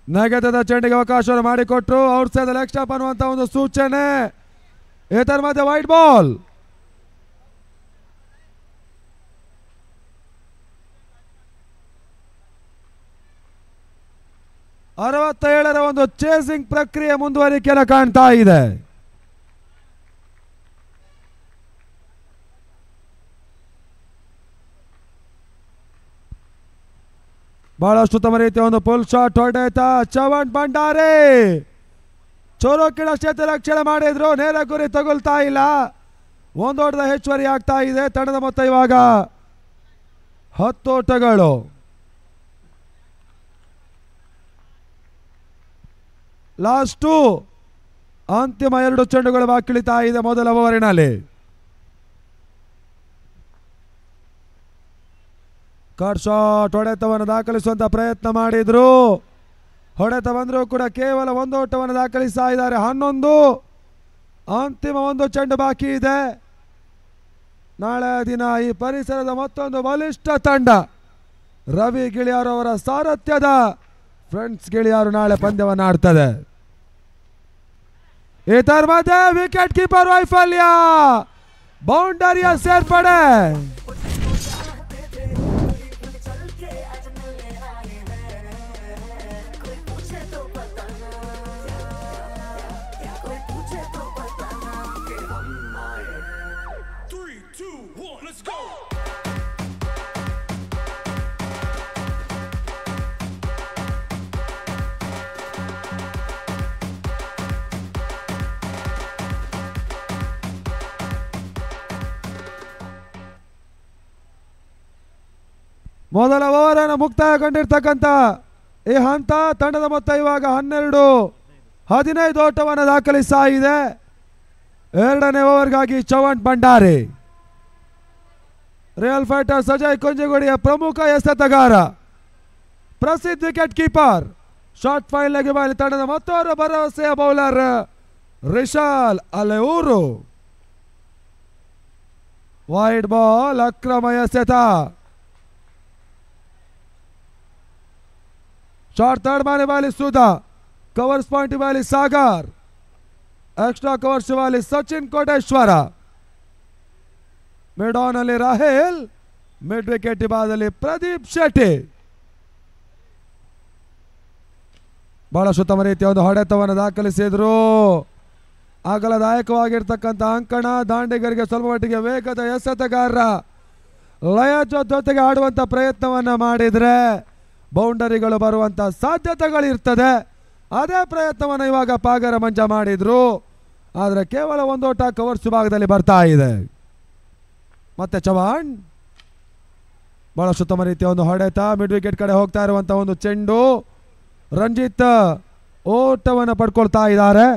ನಗೆತದ ಚೆಂಡಿಗೆ ಅವಕಾಶವನ್ನು ಮಾಡಿಕೊಟ್ರು. ಔಟ್ ಸೈಡ್ ಲೆಗ್ ಸ್ಟಾಪ್ ಅನ್ನುವಂಥ ಒಂದು ಸೂಚನೆ. ಇದರ ಮಧ್ಯೆ ವೈಟ್ ಬಾಲ್. ರ ಒಂದು ಚೇಸಿಂಗ್ ಪ್ರಕ್ರಿಯೆ ಮುಂದುವರಿಕೆಯನ್ನು ಕಾಣ್ತಾ ಇದೆ. ಬಹಳಷ್ಟು ಉತ್ತಮ ರೀತಿಯ ಒಂದು ಪುಲ್ ಶಾಟ್ ಹೊಡೆತ ಚವನ್ ಭಂಡಾರಿ. ಚೋರೋಕಿನ ಕ್ಷೇತ್ರ ರಕ್ಷಣೆ ಮಾಡಿದ್ರು, ನೇರ ಗುರಿ ತಗುಲ್ತಾ ಇಲ್ಲ. ಒಂದು ಓಟದ ಹೆಚ್ಚುವರಿ ಆಗ್ತಾ ಇದೆ. ತಂಡದ ಮೊತ್ತ ಇವಾಗ 10 ಓಟಗಳು. ಲಾಸ್ಟು ಅಂತಿಮ 2 ಚೆಂಡುಗಳು ಬಾಕಿಳಿತಾ ಇದೆ ಮೊದಲ ಓವರಿನಲ್ಲಿ. ಕಟ್ ಶಾಟ್ ಹೊಡೆತವನ್ನು ದಾಖಲಿಸುವಂತ ಪ್ರಯತ್ನ ಮಾಡಿದ್ರು. ಹೊಡೆತ ಬಂದರೂ ಕೂಡ ಕೇವಲ 1 ಓಟವನ್ನು ದಾಖಲಿಸ್ತಾ ಇದ್ದಾರೆ. 11. ಅಂತಿಮ 1 ಚೆಂಡು ಬಾಕಿ ಇದೆ. ನಾಳೆ ದಿನ ಈ ಪರಿಸರದ ಮತ್ತೊಂದು ಬಲಿಷ್ಠ ತಂಡ ರವಿ ಗಿಳಿಯಾರು ಅವರ ಸಾರಥ್ಯದ ಫ್ರೆಂಡ್ಸ್ ಗಿಳಿಯಾರು ನಾಳೆ ಪಂದ್ಯವನ್ನು ಆಡ್ತದೆ. ಇದರ ಮಧ್ಯೆ ವಿಕೆಟ್ ಕೀಪರ್ ವೈಫಲ್ಯ, ಬೌಂಡರಿಯ ಸೇರ್ಪಡೆ. ಮೊದಲ ಓವರ್ ಅನ್ನು ಮುಕ್ತಾಯಗೊಂಡಿರ್ತಕ್ಕಂಥ ಈ ಹಂತ. ತಂಡದ ಮೊತ್ತ ಇವಾಗ 12-15 ಓಟವನ್ನು ದಾಖಲಿಸ್ತಾ ಇದೆ. 2ನೇ ಓವರ್ಗಾಗಿ ಚವನ್ ಭಂಡಾರಿ. ರಿಯಲ್ ಫೈಟರ್ಸ್ ಅಜಯ್ ಕುಂಜಗುಡಿಯ ಪ್ರಮುಖ ಎಸೆತಗಾರ, ಪ್ರಸಿದ್ಧ wicket keeper. Short file leg ತಂಡದ ಮತ್ತೋರ್ವ ಭರವಸೆಯ ಬೌಲರ್ ರಿಶಾಲ್ ಅಲೆಯೂರು. ವೈಡ್ ಬಾಲ್, ಅಕ್ರಮ ಎಸೆತ. शॉट थर्ड मारने वाली सुधा, कवर्स पॉइंट वाली सागर, एक्स्ट्रा कवर्स वाली सचिन कोटेश्वर, मिड ऑन ಅಲ್ಲಿ ರಾಹೇಲ್, ಮಿಡ್ ವಿಕೆಟ್ ಬಾದಲ್ಲಿ ಪ್ರದೀಪ್ ಶೆಟ್ಟಿ. ಬಹಳ ಉತ್ತಮ ರೀತಿಯ ಒಂದು ಹೊಡೆತವನ್ನು ದಾಖಲಿಸಿದ್ರು. ಅಗಲದಾಯಕವಾಗಿರ್ತಕ್ಕಂಥ ಅಂಕಣ, ದಾಂಡಿಗರಿಗೆ ಸ್ವಲ್ಪ ಮಟ್ಟಿಗೆ ವೇಗದ ಎಸೆತಗಾರ, ಲಯ ಜೊತೆಗೆ ಆಡುವಂಥ ಪ್ರಯತ್ನವನ್ನು ಮಾಡಿದರೆ ಬೌಂಡರಿಗಳು ಬರುವಂಥ ಸಾಧ್ಯತೆಗಳಿರ್ತದೆ. ಅದೇ ಪ್ರಯತ್ನವನ್ನು ಇವಾಗ ಪಾಗರ ಮಂಜ ಮಾಡಿದ್ರು. ಆದರೆ ಕೇವಲ 1 ಓಟ ಕವರ್ಸ್ ಭಾಗದಲ್ಲಿ ಬರ್ತಾ ಇದೆ. ಮತ್ತೆ ಚವಾಣ್, ಬಹಳ ಉತ್ತಮ ರೀತಿಯ ಒಂದು ಹೊಡೆತ, ಮಿಡ್ ವಿಕೆಟ್ ಕಡೆ ಹೋಗ್ತಾ ಇರುವಂಥ ಒಂದು ಚೆಂಡು. ರಂಜಿತ್ ಓಟವನ್ನು ಪಡ್ಕೊಳ್ತಾ ಇದ್ದಾರೆ.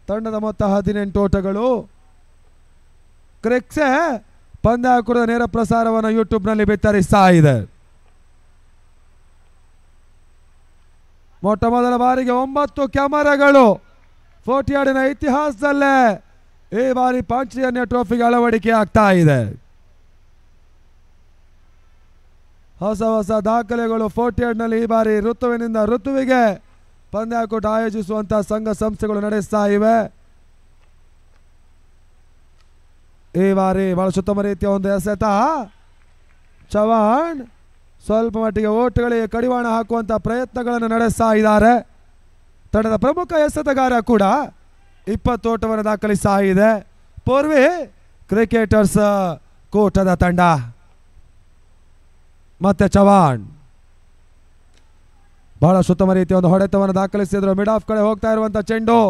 ತಂಡದ ಮೊತ್ತ 18 ಓಟಗಳು. ಕ್ರಿಕ್ಸೆ ಪಂದ್ಯಾಕುರದ ನೇರ ಪ್ರಸಾರವನ್ನು ಯೂಟ್ಯೂಬ್ನಲ್ಲಿ ಬಿತ್ತರಿಸ್ತಾ ಇದೆ. ಮೊಟ್ಟ ಮೊದಲ ಬಾರಿಗೆ 9 ಕ್ಯಾಮರಾಗಳು 40 ಯಾರ್ಡಿನ ಇತಿಹಾಸದಲ್ಲೇ ಈ ಬಾರಿ ಪಾಂಚಜನ್ಯ ಟ್ರೋಫಿಗೆ ಅಳವಡಿಕೆ ಆಗ್ತಾ ಇದೆ. ಹೊಸ ಹೊಸ ದಾಖಲೆಗಳು 40 ಯಾರ್ಡ್ನಲ್ಲಿ ಈ ಬಾರಿ ಋತುವಿನಿಂದ ಋತುವಿಗೆ ಪಂದ್ಯಾಕೂಟ ಆಯೋಜಿಸುವಂತ ಸಂಘ ಸಂಸ್ಥೆಗಳು ನಡೆಸ್ತಾ ಇವೆ. ಈ ಬಾರಿ ಬಹಳ ಉತ್ತಮ ರೀತಿಯ ಒಂದು ಎಸೆತ. ಚವಾಣ್ ಸ್ವಲ್ಪ ಮಟ್ಟಿಗೆ ಓಟುಗಳಿಗೆ ಕಡಿವಾಣ ಹಾಕುವಂಥ ಪ್ರಯತ್ನಗಳನ್ನು ನಡೆಸ್ತಾ ಇದ್ದಾರೆ. ತಂಡದ ಪ್ರಮುಖ ಎಸೆತಗಾರ ಕೂಡ 20 ಓಟವನ್ನು ದಾಖಲಿಸ್ತಾ ಇದೆ. ಪೂರ್ವಿ ಕ್ರಿಕೆಟರ್ಸ್ ಕೂಟದ ತಂಡ. ಮತ್ತೆ ಚವಾಣ್ ಬಹಳ ಉತ್ತಮ ರೀತಿಯ ಒಂದು ಹೊಡೆತವನ್ನು ದಾಖಲಿಸಿದ್ರು. ಮಿಡ್ ಆಫ್ ಕಡೆ ಹೋಗ್ತಾ ಇರುವಂಥ ಚೆಂಡು,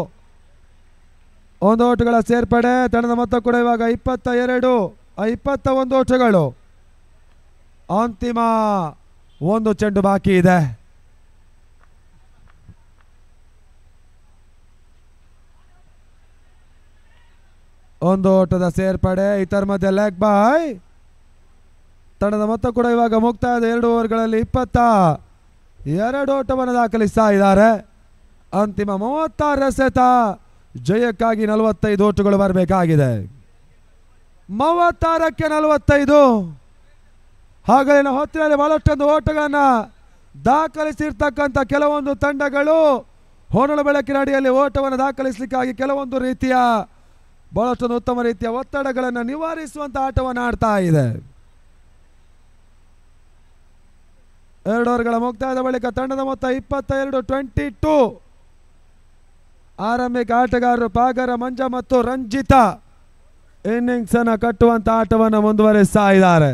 1 ಓಟಗಳ ಸೇರ್ಪಡೆ. ತಂಡದ ಮೊತ್ತ ಕೂಡ ಇವಾಗ 21 ಓಟಗಳು. ಅಂತಿಮ 1 ಚೆಂಡು ಬಾಕಿ ಇದೆ. ಒಂದು ಓಟದ ಸೇರ್ಪಡೆ. ಇದರ ಮಧ್ಯೆ ಲೆಗ್ ಬಾಯ್. ತಂಡದ ಮೊತ್ತ ಕೂಡ ಇವಾಗ ಮುಕ್ತಾಯದ 2 ಓವರ್ಗಳಲ್ಲಿ 22 ಓಟವನ್ನು ದಾಖಲಿಸ್ತಾ ಇದ್ದಾರೆ. ಅಂತಿಮ 36 ಎಸೆತ, ಜಯಕ್ಕಾಗಿ 45 ಓಟುಗಳು ಬರಬೇಕಾಗಿದೆ. 36ಕ್ಕೆ 45. ಹಾಗಲಿನ ಹೊತ್ತಿನಲ್ಲಿ ಬಹಳಷ್ಟೊಂದು ಓಟಗಳನ್ನು ದಾಖಲಿಸಿರ್ತಕ್ಕಂಥ ಕೆಲವೊಂದು ತಂಡಗಳು ಹೊನಲು ಬೆಳಕಿನ ಅಡಿಯಲ್ಲಿ ಓಟವನ್ನು ದಾಖಲಿಸಲಿಕ್ಕಾಗಿ ಕೆಲವೊಂದು ರೀತಿಯ ಬಹಳಷ್ಟೊಂದು ಉತ್ತಮ ರೀತಿಯ ಒತ್ತಡಗಳನ್ನು ನಿವಾರಿಸುವಂಥ ಆಟವನ್ನು ಆಡ್ತಾ ಇದೆ. 2 ಓವರ್ಗಳ ಮುಕ್ತಾಯದ ಬಳಿಕ ತಂಡದ ಮೊತ್ತ 22-22. ಆರಂಭಿಕ ಆಟಗಾರರು ಪಾಗರ ಮಂಜ ಮತ್ತು ರಂಜಿತಾ ಇನ್ನಿಂಗ್ಸ್ ಅನ್ನು ಕಟ್ಟುವಂತ ಆಟವನ್ನು ಮುಂದುವರಿಸ್ತಾ ಇದ್ದಾರೆ.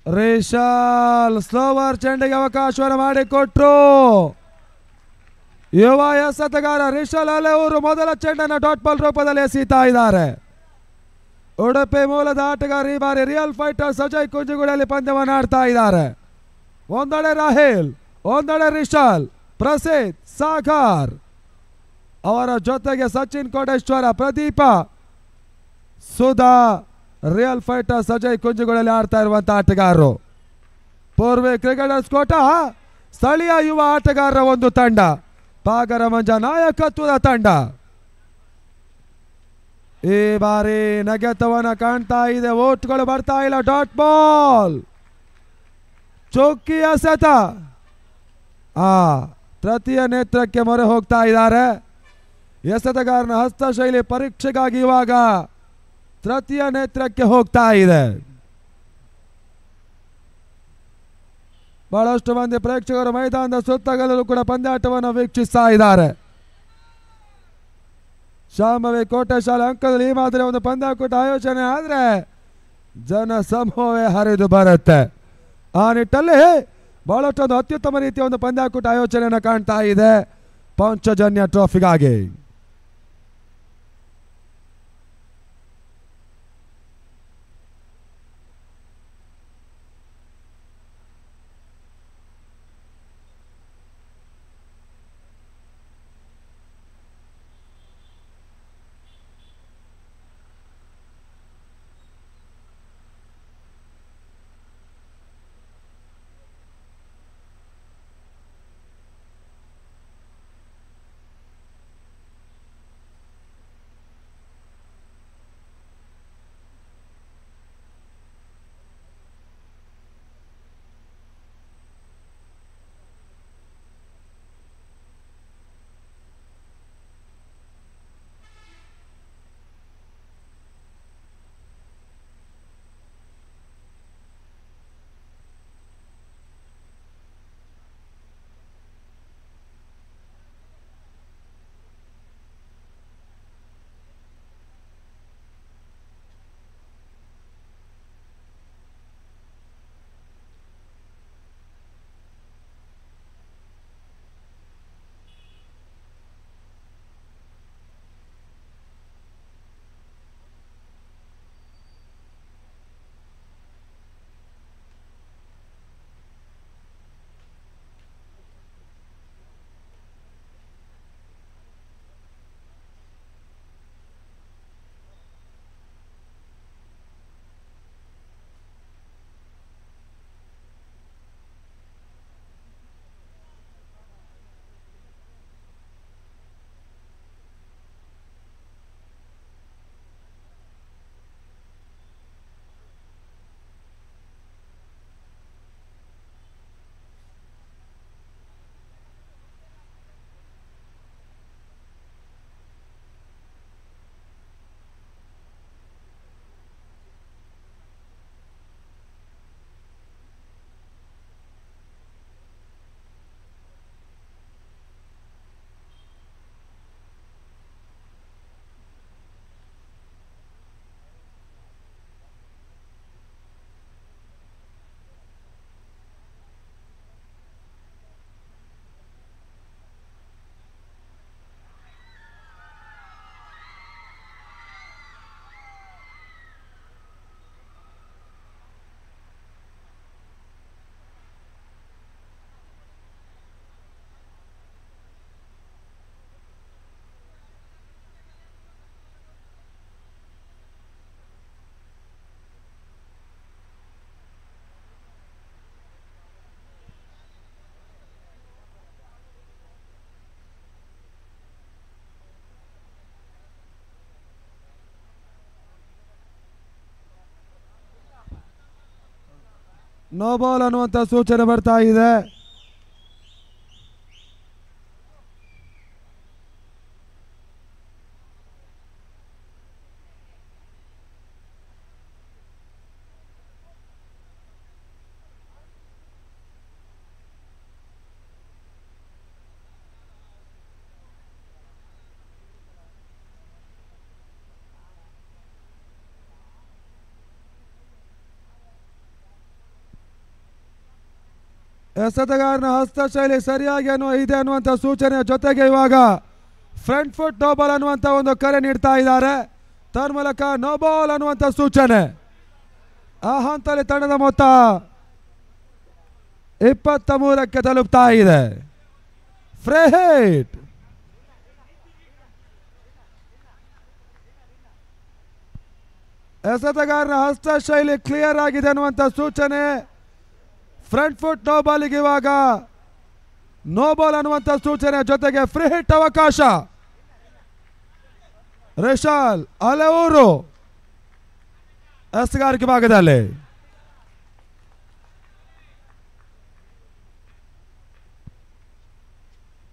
ರಿಶಾಲ್ ಸ್ಲೋವರ್ ಚೆಂಡಿಗೆ ಅವಕಾಶವನ್ನು ಮಾಡಿಕೊಟ್ರು. ಯುವ ಎಸೆತಗಾರ ರಿಶಾಲ್ ಅಲೆಯೂರು ಮೊದಲ ಚೆಂಡನ್ನು ಡಾಟ್ ಬಾಲ್ ರೂಪದಲ್ಲಿ ಎಸೀತಾ ಇದ್ದಾರೆ. ಉಡುಪಿ ಮೂಲದ ಆಟಗಾರ ಈ ಬಾರಿ ರಿಯಲ್ ಫೈಟರ್ಸ್ ಅಜಯ್ ಕುಂಜುಗುಡಿಯಲ್ಲಿ ಪಂದ್ಯವನ್ನು ಆಡ್ತಾ ಇದ್ದಾರೆ. ಒಂದೆಡೆ ರಾಹಿಲ್, ಒಂದೆಡೆ ರಿಶಾಲ್, ಪ್ರಸಿದ್ ಸಾಗರ್, ಅವರ ಜೊತೆಗೆ ಸಚಿನ್ ಕೋಟೇಶ್ವರ, ಪ್ರದೀಪ, ಸುಧಾ, ರಿಯಲ್ ಫೈಟರ್ಸ್ ಅಜಯ್ ಕುಂಜುಗಳಲ್ಲಿ ಆಡ್ತಾ ಇರುವಂತಹ ಆಟಗಾರರು. ಪೂರ್ವಿ ಕ್ರಿಕೆಟರ್ಸ್ ಕೋಟ ಸ್ಥಳೀಯ ಯುವ ಆಟಗಾರರ ಒಂದು ತಂಡ, ಪಾಗರ ಮಂಜ ನಾಯಕತ್ವದ ತಂಡ. ಈ ಬಾರಿ ನಗೆತವನ್ನ ಕಾಣ್ತಾ ಇದೆ, ಓಟ್ಗಳು ಬರ್ತಾ ಇಲ್ಲ. ಡಾಟ್ ಬಾಲ್, ಚೌಕಿ ಎಸೆತ. ತೃತೀಯ ನೇತ್ರಕ್ಕೆ ಮೊರೆ ಹೋಗ್ತಾ ಇದ್ದಾರೆ. ಎಸೆತಗಾರನ ಹಸ್ತಶೈಲಿ ಪರೀಕ್ಷೆಗಾಗಿ ಇವಾಗ ತೃತೀಯ ನೇತ್ರಕ್ಕೆ ಹೋಗ್ತಾ ಇದೆ. ಬಹಳಷ್ಟು ಮಂದಿ ಪ್ರೇಕ್ಷಕರು ಮೈದಾನದ ಸುತ್ತಗಲೂ ಕೂಡ ಪಂದ್ಯಾಟವನ್ನು ವೀಕ್ಷಿಸ್ತಾ ಇದ್ದಾರೆ. ಶಾಂಭವಿ ಕೋಟೆಶಾಲೆ ಅಂಕದಲ್ಲಿ ಈ ಮಾದರಿ ಒಂದು ಪಂದ್ಯಾಕೂಟ ಆಯೋಜನೆ ಆದರೆ ಜನ ಸಮೂಹವೇ ಹರಿದು ಬರುತ್ತೆ. ಆ ನಿಟ್ಟಲ್ಲಿ ಬಹಳಷ್ಟೊಂದು ಅತ್ಯುತ್ತಮ ರೀತಿಯ ಒಂದು ಪಂದ್ಯಾಕೂಟ ಆಯೋಜನೆಯನ್ನು ಕಾಣ್ತಾ ಇದೆ ಪಂಚಜನ್ಯ ಟ್ರೋಫಿಗಾಗಿ. ನೋ ಬಾಲ್ ಅನ್ನುವಂಥ ಸೂಚನೆ ಬರ್ತಾ ಇದೆ. ಎಸೆತಗಾರನ ಹಸ್ತಶೈಲಿ ಸರಿಯಾಗಿ ಇದೆ ಅನ್ನುವಂಥ ಸೂಚನೆಯ ಜೊತೆಗೆ ಇವಾಗ ಫ್ರಂಟ್ ಫುಟ್ ನೋ ಬಾಲ್ ಅನ್ನುವಂಥ ಒಂದು ಕರೆ ನೀಡ್ತಾ ಇದ್ದಾರೆ. ತನ್ಮೂಲಕ ನೋ ಬಾಲ್ ಅನ್ನುವಂಥ ಸೂಚನೆ. ಆ ಹಂತದಲ್ಲಿ ತಂಡದ ಮೊತ್ತ 23ಕ್ಕೆ ತಲುಪ್ತಾ ಇದೆ. Free hit. ಎಸೆತಗಾರನ ಹಸ್ತಶೈಲಿ ಕ್ಲಿಯರ್ ಆಗಿದೆ ಅನ್ನುವಂಥ ಸೂಚನೆ. ಫ್ರಂಟ್ ಫುಟ್ ನೋ ಬಾಲಿಗೆ ಇವಾಗ ನೋ ಬಾಲ್ ಅನ್ನುವಂಥ ಸೂಚನೆ ಜೊತೆಗೆ ಫ್ರೀ ಹಿಟ್ ಅವಕಾಶ. ರಿಶಾಲ್ ಅಲೆಯೂರು ಎಸೆಗಾರಿಕೆ ಭಾಗದಲ್ಲಿ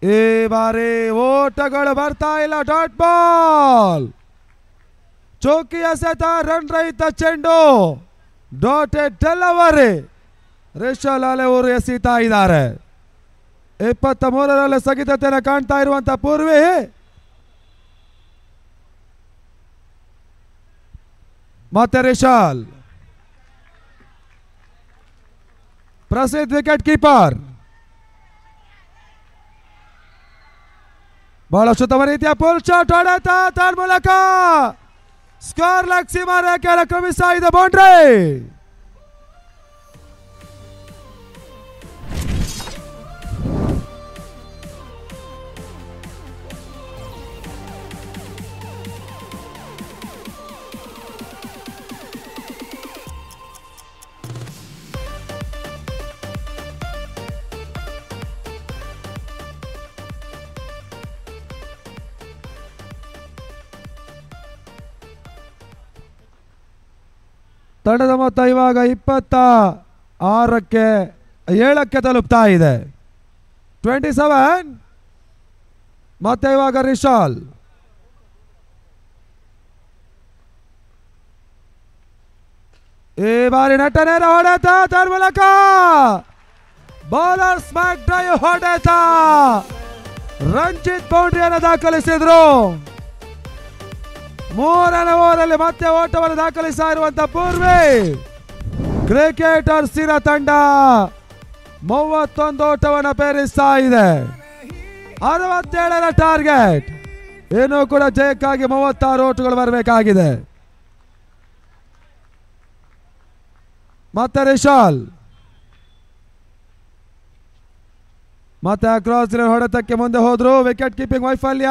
ಈ ಬಾರಿ ಓಟಗಳು ಬರ್ತಾ ಇಲ್ಲ. Dot ball. ಚೌಕಿ ಎಸೆತ, ರನ್ ರಹಿತ ಚೆಂಡು, ಡಾಟೆಡ್ ಡೆಲಿವರಿ. ರಿಶಾಲ್ ಅಲೆಯೂರು ಎಸೀತಾ ಇದ್ದಾರೆ. 23ರಲ್ಲಿ ಸ್ಥಗಿತತೆಯನ್ನು ಕಾಣ್ತಾ ಇರುವಂತ ಪೂರ್ವಿ ಮತ್ತೆ ರಿಶಾಲ್. ಪ್ರಸಿದ್ಧ ವಿಕೆಟ್ ಕೀಪರ್. ಬಹಳಷ್ಟು ಉತ್ತಮ ರೀತಿಯ ಪುಲ್ ಶಾಟ್ ಹೊಡೆತ ತನ್ಮೂಲಕ ಸ್ಕೋರ್ ಲಕ್ ಸೀಮಾ ರೇಖೆಯನ್ನು ಕ್ರಮಿಸ್ತಾ ಇದೆ. ಬೌಂಡ್ರಿ. ತಂಡದ ಮೊತ್ತ ಇವಾಗ 27ಕ್ಕೆ ತಲುಪ್ತಾ ಇದೆ. 27. ಮತ್ತೆ ಇವಾಗ ರಿಶಾಲ್. ಈ ಬಾರಿ ನಟನೇರ ಹೊಡೆತ ತನ್ಮೂಲಕ ಬೌಲರ್ ಸ್ಮ್ಯಾಕ್ ಡ್ರೈವ್ ಹೊಡೆತ. ರಂಜಿತ್ ಬೌಂಡ್ರಿಯನ್ನು ದಾಖಲಿಸಿದ್ರು. 3ನೇ ಓವರಲ್ಲಿ ಮತ್ತೆ ಓಟವನ್ನು ದಾಖಲಿಸ್ತಾ ಇರುವಂತ ಪೂರ್ವಿ. ಕ್ರಿಕೆಟರ್ಸಿನ ತಂಡ 31 ಓಟವನ್ನು ಪೇರಿಸ್ತಾ ಇದೆ. 67ರ ಟಾರ್ಗೆಟ್. ಇನ್ನೂ ಕೂಡ ಜಯಕ್ಕಾಗಿ 36 ಓಟಗಳು ಬರಬೇಕಾಗಿದೆ. ಮತ್ತೆ ರಿಶಾಲ್. ಮತ್ತೆ ಕ್ರಾಸ್ ಹೊಡೆತಕ್ಕೆ ಮುಂದೆ ಹೋದ್ರು. ವಿಕೆಟ್ ಕೀಪಿಂಗ್ ವೈಫಲ್ಯ.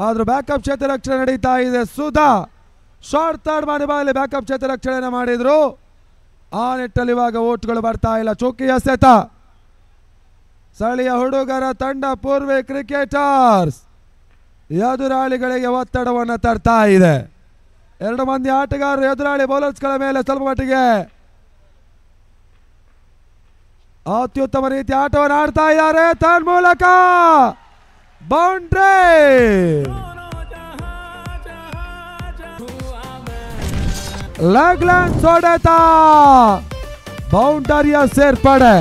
ಆದ್ರೂ ಬ್ಯಾಕಪ್ ಕ್ಷೇತ್ರ ರಕ್ಷಣೆ ನಡೀತಾ ಇದೆ. ಸುಧಾ ಶಾರ್ಟ್ ಥರ್ಡ್ ಮಾಡಿ ಬಾಲಿ ಬ್ಯಾಕಪ್ ಕ್ಷೇತ್ರ ರಕ್ಷಣೆ ಮಾಡಿದ್ರು. ಆ ನಿಟ್ಟಲ್ಲಿ ಇವಾಗ ಓಟ್ಗಳು ಬರ್ತಾ ಇಲ್ಲ. ಚೌಕಿ ಎಸೆತ. ಸ್ಥಳೀಯ ಹುಡುಗರ ತಂಡ ಪೂರ್ವಿ ಕ್ರಿಕೆಟರ್ಸ್ ಎದುರಾಳಿಗಳಿಗೆ ಒತ್ತಡವನ್ನು ತರ್ತಾ ಇದೆ. 2 ಮಂದಿ ಆಟಗಾರರು ಎದುರಾಳಿ ಬೌಲರ್ಸ್ಗಳ ಮೇಲೆ ಸ್ವಲ್ಪ ಮಟ್ಟಿಗೆ ಅತ್ಯುತ್ತಮ ರೀತಿಯ ಆಟವನ್ನು ಆಡ್ತಾ ಇದ್ದಾರೆ. ತನ್ಮೂಲಕ ಬೌಂಡ್ರಿ. ಲೆಗ್ ಲೆನ್ಸ್ ಹೊಡೆತ. ಬೌಂಡರಿಯ ಸೇರ್ಪಡೆ.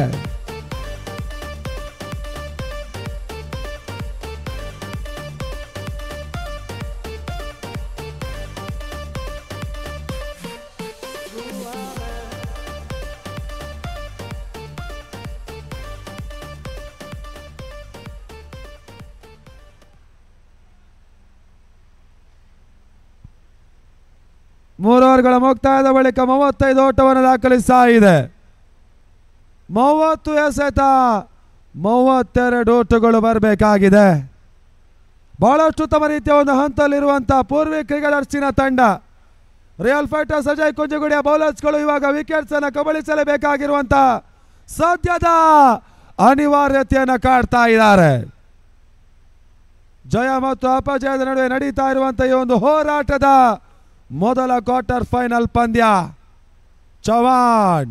ಮೂರು ಓವರ್ಗಳ ಮುಕ್ತಾಯದ ಬಳಿಕ 35 ಓಟವನ್ನು ದಾಖಲಿಸ್ತಾ ಇದೆ. 30 ಎಸೆತ, 32 ಓಟಗಳು ಬರಬೇಕಾಗಿದೆ. ಬಹಳಷ್ಟು ಉತ್ತಮ ರೀತಿಯ ಒಂದು ಹಂತದಲ್ಲಿರುವಂತಹ ಪೂರ್ವಿ ಕ್ರಿಕೆಟರ್ಸಿನ ತಂಡ. ರಿಯಲ್ ಫೈಟರ್ಸ್ ಅಜಯ್ ಕುಂಜಗುಡಿಯ ಬೌಲರ್ಸ್ಗಳು ಇವಾಗ ವಿಕೆಟ್ಸ್ ಅನ್ನು ಕಬಳಿಸಲೇಬೇಕಾಗಿರುವಂತಹ ಸದ್ಯದ ಅನಿವಾರ್ಯತೆಯನ್ನು ಕಾಡ್ತಾ ಇದ್ದಾರೆ. ಜಯ ಮತ್ತು ಅಪಜಯದ ನಡುವೆ ನಡೀತಾ ಇರುವಂತಹ ಈ ಒಂದು ಹೋರಾಟದ ಮೊದಲ ಕ್ವಾರ್ಟರ್ ಫೈನಲ್ ಪಂದ್ಯ. ಚವಾಣ್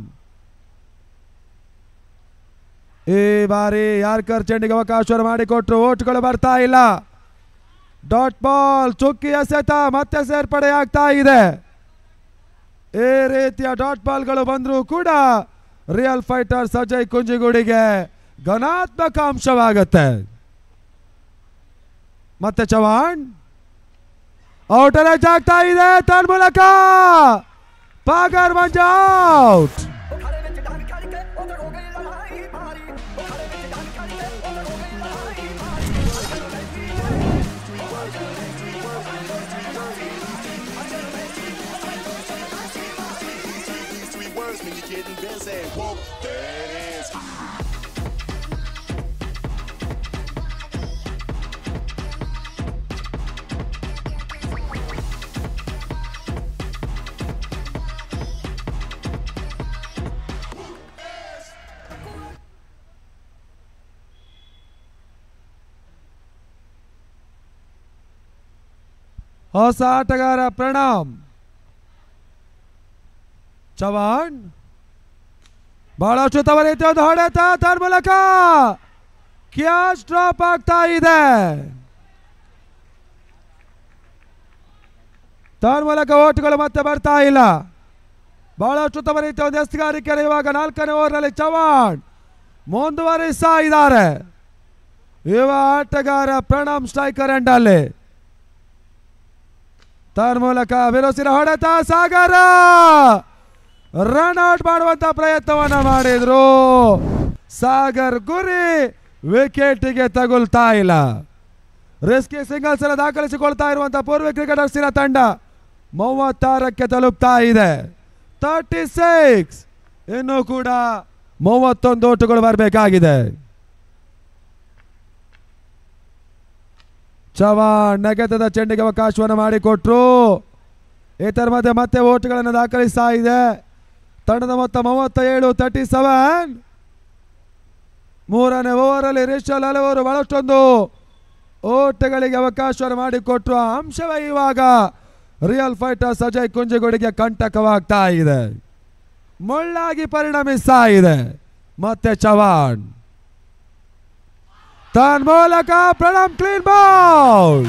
ಈ ಬಾರಿ ಯಾರ್ಕರ್ ಚೆಂಡಿಗೆ ಅವಕಾಶವನ್ನು ಮಾಡಿಕೊಟ್ರು, ಓಟ್ಗಳು ಬರ್ತಾ ಇಲ್ಲ. ಡಾಟ್ ಬಾಲ್ ಚುಕ್ಕಿ ಎಸೆತ ಮತ್ತೆ ಸೇರ್ಪಡೆ ಆಗ್ತಾ ಇದೆ. ಈ ರೀತಿಯ ಡಾಟ್ ಬಾಲ್ಗಳು ಬಂದರೂ ಕೂಡ ರಿಯಲ್ ಫೈಟರ್ಸ್ ಅಜಯ್ ಕುಂಜಿಗುಡಿಗೆ ಘನಾತ್ಮಕ ಅಂಶವಾಗುತ್ತೆ. ಮತ್ತೆ ಚವಾಣ್ ಔಟ್ ಆಗ್ತಾ ಇದೆ. ತನ್ಮೂಲಕ ಪಾಗರ್ ಮಂಜ ಔಟ್. ಹೊಸ ಆಟಗಾರ ಪ್ರಣಾಮ್. ಚವಾಣ್ ಬಹಳಷ್ಟು ತವ ರೀತಿಯ ಒಂದು ಹೊಡೆತ, ತನ್ಮೂಲಕ ಕ್ಯಾಚ್ ಡ್ರಾಪ್ ಆಗ್ತಾ ಇದೆ. ತನ್ಮೂಲಕ ಓಟ್ಗಳು ಮತ್ತೆ ಬರ್ತಾ ಇಲ್ಲ. ಬಹಳಷ್ಟು ತವ ರೀತಿಯ ಒಂದು ಎಸ್ಗಾರಿಕೆ. ಇವಾಗ 4ನೇ ಓವರ್ನಲ್ಲಿ ಚವಾಣ್ ಮುಂದುವರಿಸ್ತಾ ಇದ್ದಾರೆ. ಯುವ ಆಟಗಾರ ಪ್ರಣಾಮ್ ಸ್ಟ್ರೈಕರ್ ಎಂಡ್ ಅಲ್ಲಿ. ತನ್ಮೂಲಕ ಬಿರುಸಿನ ಹೊಡೆತ, ಸಾಗರ ರನ್ ಔಟ್ ಮಾಡುವಂತ ಪ್ರಯತ್ನವನ್ನ ಮಾಡಿದ್ರು. ಸಾಗರ್ ಗುರಿ ವಿಕೆಟ್ಗೆ ತಗುಲ್ತಾ ಇಲ್ಲ. ರಿಸ್ಕಿ ಸಿಂಗಲ್ಸ್ ಅನ್ನು ದಾಖಲಿಸಿಕೊಳ್ತಾ ಇರುವಂತಹ ಪೂರ್ವ ಕ್ರಿಕೆಟರ್ಸಿನ ತಂಡ 36ಕ್ಕೆ ತಲುಪ್ತಾ ಇದೆ. 36. ಇನ್ನೂ ಕೂಡ 31 ಓಟುಗಳು ಬರಬೇಕಾಗಿದೆ. ಚವಾಣ್ ನೆಗೆತದ ಚೆಂಡಿಗೆ ಅವಕಾಶವನ್ನು ಮಾಡಿಕೊಟ್ರು. ಇದರ ಮಧ್ಯೆ ಮತ್ತೆ ಓಟುಗಳನ್ನು ದಾಖಲಿಸ್ತಾ ಇದೆ. ತಂಡದ ಮೊತ್ತ 37, 37. 3ನೇ ಓವರಲ್ಲಿ ರಿಷಲ್ ಹಲವರು ಬಹಳಷ್ಟೊಂದು ಓಟಗಳಿಗೆ ಅವಕಾಶವನ್ನು ಮಾಡಿಕೊಟ್ರು. ಆ ಅಂಶವೇ ಇವಾಗ ರಿಯಲ್ ಫೈಟರ್ಸ್ ಅಜಯ್ ಕುಂಜಿಗುಡಿಗೆ ಕಂಟಕವಾಗ್ತಾ ಇದೆ, ಮುಳ್ಳಾಗಿ ಪರಿಣಮಿಸ್ತಾ ಇದೆ. ಮತ್ತೆ ಚವಾಣ್ ತನ್ಮೂಲಕ ಪ್ರಣಾಮ್ ಕ್ಲೀನ್ ಬೌಲ್.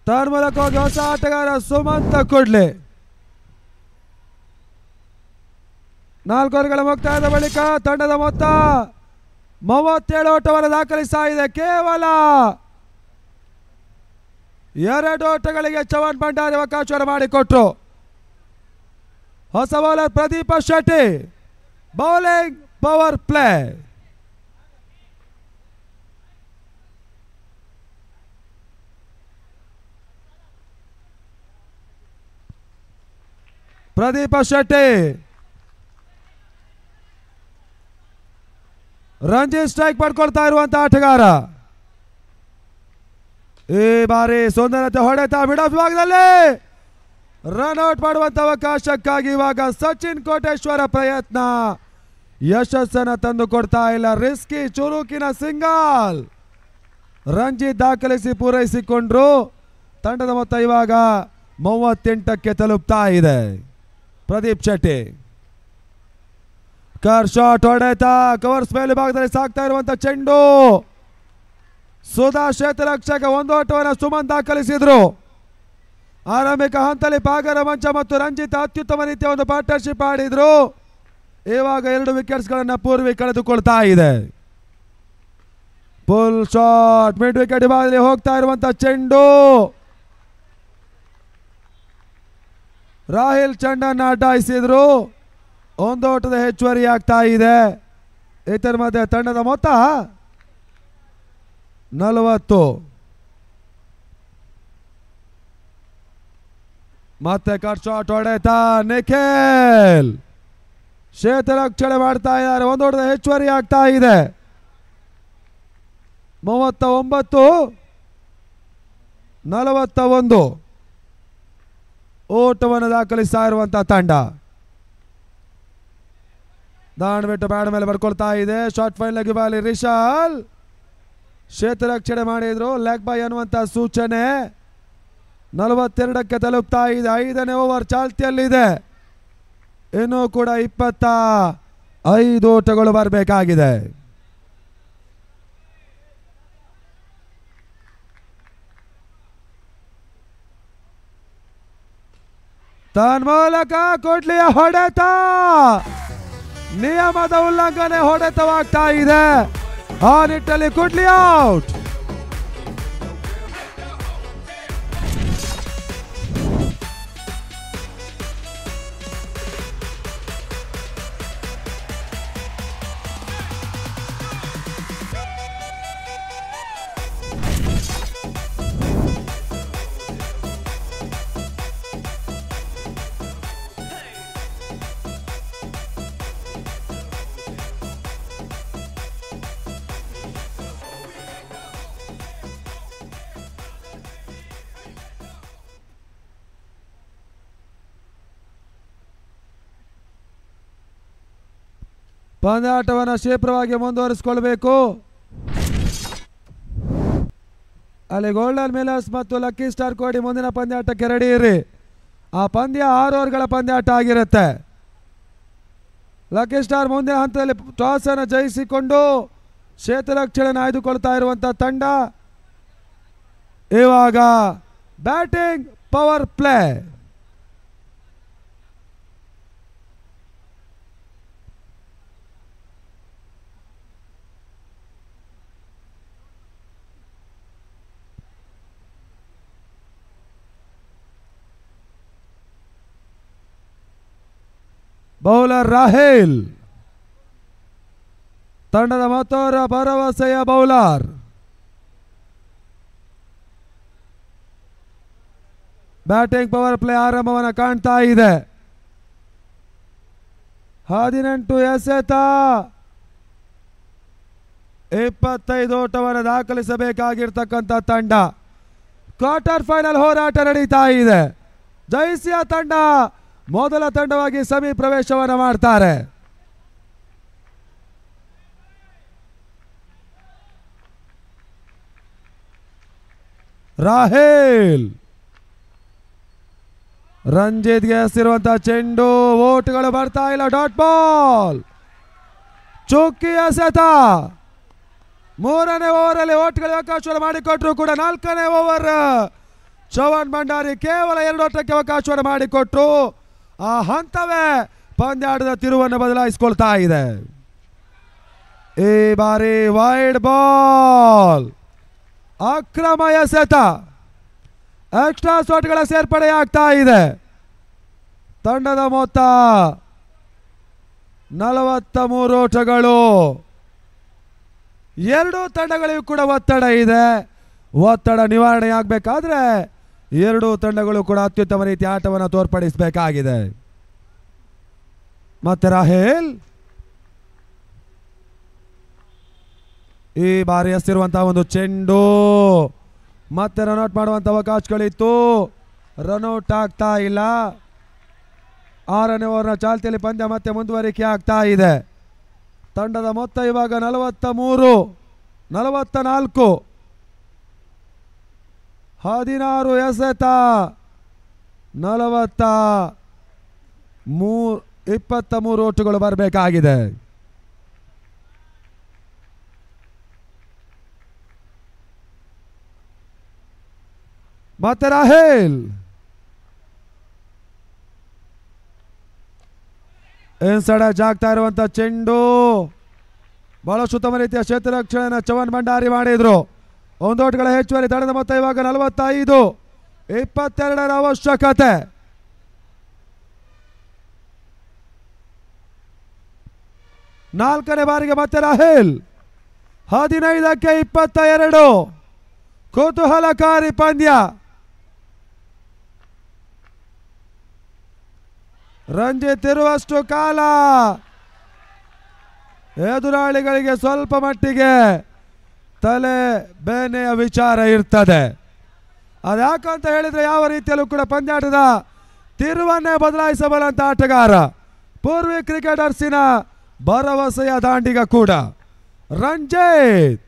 ತನ್ಮೂಲಕವಾಗಿ ಹೊಸ ಆಟಗಾರ ಸುಮಂತ ಕುಡ್ಲೆ. 4 ಓವರ್ಗಳ ಮುಕ್ತಾಯದ ಬಳಿಕ ತಂಡದ ಮೊತ್ತ 37 ಓಟವನ್ನು ದಾಖಲಿಸ್ತಾ ಇದೆ. ಕೇವಲ 2 ಓಟಗಳಿಗೆ ಚವಾಣ್ ಭಂಡಾರಿ ಅವಕಾಶವನ್ನು ಮಾಡಿಕೊಟ್ರು. ಹೊಸ bowler Pradeep Shetty, bowling power play. Pradeep Shetty ರಂಜಿ ಸ್ಟ್ರೈಕ್ ಪಡ್ಕೊಳ್ತಾ ಇರುವಂತಹ ಆಟಗಾರ. ಈ ಬಾರಿ ಸುಂದರತೆ ಹೊಡೆತ ಮಿಡ್ ಆಫ್ ವಿಭಾಗದಲ್ಲಿ ರನ್ ಔಟ್ ಮಾಡುವಂತ ಅವಕಾಶಕ್ಕಾಗಿ ಇವಾಗ ಸಚಿನ್ ಕೋಟೇಶ್ವರ ಪ್ರಯತ್ನ ಯಶಸ್ಸನ್ನು ತಂದು ಕೊಡ್ತಾ ಇಲ್ಲ. ರಿಸ್ಕಿ ಚುರುಕಿನ ಸಿಂಗಲ್ ರಂಜಿ ದಾಖಲಿಸಿ ಪೂರೈಸಿಕೊಂಡ್ರು. ತಂಡದ ಮೊತ್ತ ಇವಾಗ 38ಕ್ಕೆ ತಲುಪ್ತಾ ಇದೆ. ಪ್ರದೀಪ್ ಶೆಟ್ಟಿ ಕರ್ ಶಾಟ್ ಹೊಡೆತ ಕವರ್ಸ್ ಮೇಲೆ ಭಾಗದಲ್ಲಿ ಸಾಕ್ತಾ ಇರುವಂತ ಚೆಂಡು. ಸುಧಾ ಕ್ಷೇತ್ರರಕ್ಷಕ 1 ಓಟವನ್ನು ಸುಮನ್ ದಾಖಲಿಸಿದ್ರು. ಆರಂಭಿಕ ಹಂತದಲ್ಲಿ ಪಾಗರ ಮಂಚ ಮತ್ತು ರಂಜಿತ್ ಅತ್ಯುತ್ತಮ ರೀತಿಯ ಒಂದು ಪಾರ್ಟ್ನರ್ಶಿಪ್ ಆಡಿದ್ರು. ಇವಾಗ 2 ವಿಕೆಟ್ಸ್ಗಳನ್ನು ಪೂರ್ವಿ ಕಳೆದುಕೊಳ್ತಾ ಇದೆ. ಫುಲ್ ಶಾಟ್ ಮಿಡ್ ವಿಕೆಟ್ ವಿಭಾಗದಲ್ಲಿ ಹೋಗ್ತಾ ಇರುವಂತ ಚೆಂಡು. ರಾಹಿಲ್ ಚಂಡನ್ನ ಅಡ್ಡಾಯಿಸಿದ್ರು. ಒಂದು ಓಟದ ಹೆಚ್ಚುವರಿ ಆಗ್ತಾ ಇದೆ. ಇದರ ಮಧ್ಯೆ ತಂಡದ ಮೊತ್ತ 40. ಮತ್ತೆ ಕಟ್ ಶಾಟ್ ಹೊಡೆತ ನಿಖಿಲ್ ಕ್ಷೇತ್ರರಕ್ಷಣೆ ಮಾಡ್ತಾ ಇದ್ದಾರೆ. ಒಂದು ಓಟದ ಹೆಚ್ಚುವರಿ ಆಗ್ತಾ ಇದೆ. 39-41 ಓಟವನ್ನು ದಾಖಲಿಸ್ತಾ ಇರುವಂತಹ ತಂಡ. ದಾಂಡ್ಬಿಟ್ಟು ಬ್ಯಾಡ್ ಮೇಲೆ ಬರ್ಕೊಳ್ತಾ ಇದೆ. ಶಾರ್ಟ್ ಫೈಲ್ ಬಾಲಿ ರಿಶಾಲ್ ಕ್ಷೇತ್ರರಕ್ಷಣೆ ಮಾಡಿದ್ರು. ಲೆಗ್ ಬೈ ಅನ್ನುವಂಥ ಸೂಚನೆ. 42ಕ್ಕೆ ತಲುಪ್ತಾ ಇದೆ. 5ನೇ ಓವರ್ ಚಾಲ್ತಿಯಲ್ಲಿದೆ. ಇನ್ನೂ ಕೂಡ 25 ಓಟಗಳು ಬರಬೇಕಾಗಿದೆ. ತನ್ಮೂಲಕ ಕೊಡ್ಲಿಯ ಹೊಡೆತ, ನಿಯಮದ ಉಲ್ಲಂಘನೆ ಹೊಡೆತವಾಗ್ತಾ ಇದೆ. ಆ ನಿಟ್ಟಲ್ಲಿ ಕುಡ್ಲಿ ಔಟ್. ಪಂದ್ಯಾಟವನ್ನು ಶೀಘ್ರವಾಗಿ ಮುಂದುವರಿಸಿಕೊಳ್ಬೇಕು. ಅಲ್ಲಿ ಗೋಲ್ಡನ್ ಮಿಲ್ಲರ್ಸ್ ಮತ್ತು ಲಕ್ಕಿ ಸ್ಟಾರ್ ಕೋಡಿ ಮುಂದಿನ ಪಂದ್ಯಾಟಕ್ಕೆ ರೆಡಿ ಇರಿ. ಆ ಪಂದ್ಯ 6 ಓವರ್ಗಳ ಪಂದ್ಯಾಟ ಆಗಿರುತ್ತೆ. ಲಕ್ಕಿ ಸ್ಟಾರ್ ಮುಂದಿನ ಹಂತದಲ್ಲಿ ಟಾಸ್ ಅನ್ನು ಜಯಿಸಿಕೊಂಡು ಕ್ಷೇತ್ರರಕ್ಷಣೆಯನ್ನು ಆಯ್ದುಕೊಳ್ತಾ ಇರುವಂಥ ತಂಡ. ಇವಾಗ batting power play. Bowler Rahel ತಂಡದ ಮತ್ತೋರ್ವ ಭರವಸೆಯ ಬೌಲರ್. ಬ್ಯಾಟಿಂಗ್ ಪವರ್ ಪ್ಲೇ ಆರಂಭವನ್ನು ಕಾಣ್ತಾ ಇದೆ. 18 ಎಸೆತ, 25 ಓಟವನ್ನು ದಾಖಲಿಸಬೇಕಾಗಿರ್ತಕ್ಕಂಥ ತಂಡ. ಕ್ವಾರ್ಟರ್ ಫೈನಲ್ ಹೋರಾಟ ನಡೀತಾ ಇದೆ. ಜೈಸಿಯ ತಂಡ ಮೊದಲ ತಂಡವಾಗಿ ಸೆಮಿ ಪ್ರವೇಶವನ್ನು ಮಾಡ್ತಾರೆ. ರಾಹೇಲ್ ರಂಜಿತ್ಗೆ ಎಸೆದಿರುವಂತಹ ಚೆಂಡು, ಓಟ್ಗಳು ಬರ್ತಾ ಇಲ್ಲ. ಡಾಟ್ ಬಾಲ್, ಚುಕ್ಕಿ ಎಸೆತ. 3ನೇ ಓವರಲ್ಲಿ ಓಟ್ಗಳಿಗೆ ಅವಕಾಶವನ್ನು ಮಾಡಿಕೊಟ್ರು ಕೂಡ 4ನೇ ಓವರ್ ಚವನ್ ಭಂಡಾರಿ ಕೇವಲ 2 ಓಟಕ್ಕೆ ಅವಕಾಶವನ್ನು ಮಾಡಿಕೊಟ್ರು. ಆ ಹಂತವೇ ಪಂದ್ಯಾಟದ ತಿರುವನ್ನು ಬದಲಾಯಿಸಿಕೊಳ್ತಾ ಇದೆ. ಈ ಬಾರಿ ವೈಡ್ ಬಾಲ್, ಅಕ್ರಮ ಎಸೆತ, ಎಕ್ಸ್ಟ್ರಾ ಶಾಟ್ಗಳ ಸೇರ್ಪಡೆಯಾಗ್ತಾ ಇದೆ. ತಂಡದ ಮೊತ್ತ 43 ಓಟಗಳು. 2 ತಂಡಗಳಿಗೂ ಕೂಡ ಒತ್ತಡ ಇದೆ. ಒತ್ತಡ ನಿವಾರಣೆಯಾಗಬೇಕಾದ್ರೆ 2 ತಂಡಗಳು ಕೂಡ ಅತ್ಯುತ್ತಮ ರೀತಿಯ ಆಟವನ್ನು ತೋರ್ಪಡಿಸಬೇಕಾಗಿದೆ. ಮತ್ತೆ ರಾಹೇಲ್ ಈ ಬಾರಿ ಎಸೆದಿರುವಂತಹ ಒಂದು ಚೆಂಡು, ಮತ್ತೆ ರನ್ಔಟ್ ಮಾಡುವಂಥ ಅವಕಾಶಗಳಿತ್ತು. ರನ್ಔಟ್ ಆಗ್ತಾ ಇಲ್ಲ. 6ನೇ ಓವರ್ನ ಚಾಲ್ತಿಯಲ್ಲಿ ಪಂದ್ಯ ಮತ್ತೆ ಮುಂದುವರಿಕೆ ಆಗ್ತಾ ಇದೆ. ತಂಡದ ಮೊತ್ತ ಇವಾಗ 43, 44, 16 ಎಸೆತ, 23 ಓಟುಗಳು ಬರಬೇಕಾಗಿದೆ. ಮತ್ತೆ ರಾಹೇಲ್ ಇನ್ಸೈಡ್ ಜಾಗ್ತಾ ಇರುವಂತ ಚೆಂಡು, ಬಹಳಷ್ಟು ಉತ್ತಮ ರೀತಿಯ ಕ್ಷೇತ್ರ ರಕ್ಷಣೆಯನ್ನು ಚವನ್ ಭಂಡಾರಿ ಮಾಡಿದ್ರು. 1 ಓಟಗಳ ಹೆಚ್ಚುವರಿ. ತಂಡದ ಮೊತ್ತ ಇವಾಗ 45, 22ರ ಅವಶ್ಯಕತೆ. 4ನೇ ಬಾರಿಗೆ ಮತ್ತೆ ರಾಹಿಲ್ 15ಕ್ಕೆ 22 ಕುತೂಹಲಕಾರಿ ಪಂದ್ಯ. ರಂಜಿತ್ ಇರುವಷ್ಟು ಕಾಲ ಎದುರಾಳಿಗಳಿಗೆ ಸ್ವಲ್ಪ ಮಟ್ಟಿಗೆ ತಲೆ ಬೇನೆಯ ವಿಚಾರ ಇರ್ತದೆ. ಅದ್ಯಾಕಂತ ಹೇಳಿದ್ರೆ ಯಾವ ರೀತಿಯಲ್ಲೂ ಕೂಡ ಪಂದ್ಯಾಟದ ತಿರುವನ್ನೇ ಬದಲಾಯಿಸಬಲ್ಲಂತ ಆಟಗಾರ, ಪೂರ್ವಿ ಕ್ರಿಕೆಟರ್ಸಿನ ಭರವಸೆಯ ದಾಂಡಿಗ ಕೂಡ. ರಂಜಿತ್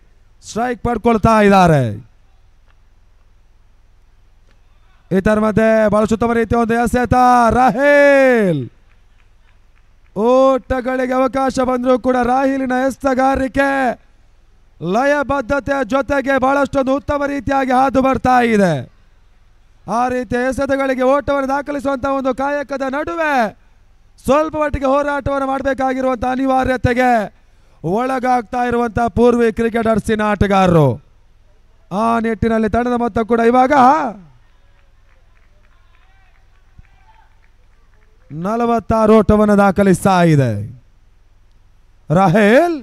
ಸ್ಟ್ರೈಕ್ ಪಡ್ಕೊಳ್ತಾ ಇದ್ದಾರೆ. ಇದರ ಮಧ್ಯೆ ಬಹಳ ಉತ್ತಮ ರೀತಿಯ ಒಂದು ಎಸೆತ. ರಾಹಿಲ್ ಓಟಗಳಿಗೆ ಅವಕಾಶ ಬಂದರೂ ಕೂಡ ರಾಹಿಲಿನ ಎಸೆತಗಾರಿಕೆ ಲಯಬದ್ಧತೆಯ ಜೊತೆಗೆ ಬಹಳಷ್ಟೊಂದು ಉತ್ತಮ ರೀತಿಯಾಗಿ ಹಾದು ಬರ್ತಾ ಇದೆ. ಆ ರೀತಿಯ ಎಸೆತಗಳಿಗೆ ಓಟವನ್ನು ದಾಖಲಿಸುವಂತಹ ಒಂದು ಕಾಯಕದ ನಡುವೆ ಸ್ವಲ್ಪ ಮಟ್ಟಿಗೆ ಹೋರಾಟವನ್ನು ಮಾಡಬೇಕಾಗಿರುವಂಥ ಅನಿವಾರ್ಯತೆಗೆ ಒಳಗಾಗ್ತಾ ಇರುವಂತಹ ಪೂರ್ವಿ ಕ್ರಿಕೆಟರ್ಸಿನ ಆಟಗಾರರು. ಆ ನಿಟ್ಟಿನಲ್ಲಿ ತಂಡದ ಮೊತ್ತ ಕೂಡ ಇವಾಗ 46 ಓಟವನ್ನು ದಾಖಲಿಸ್ತಾ ಇದೆ. ರಾಹಿಲ್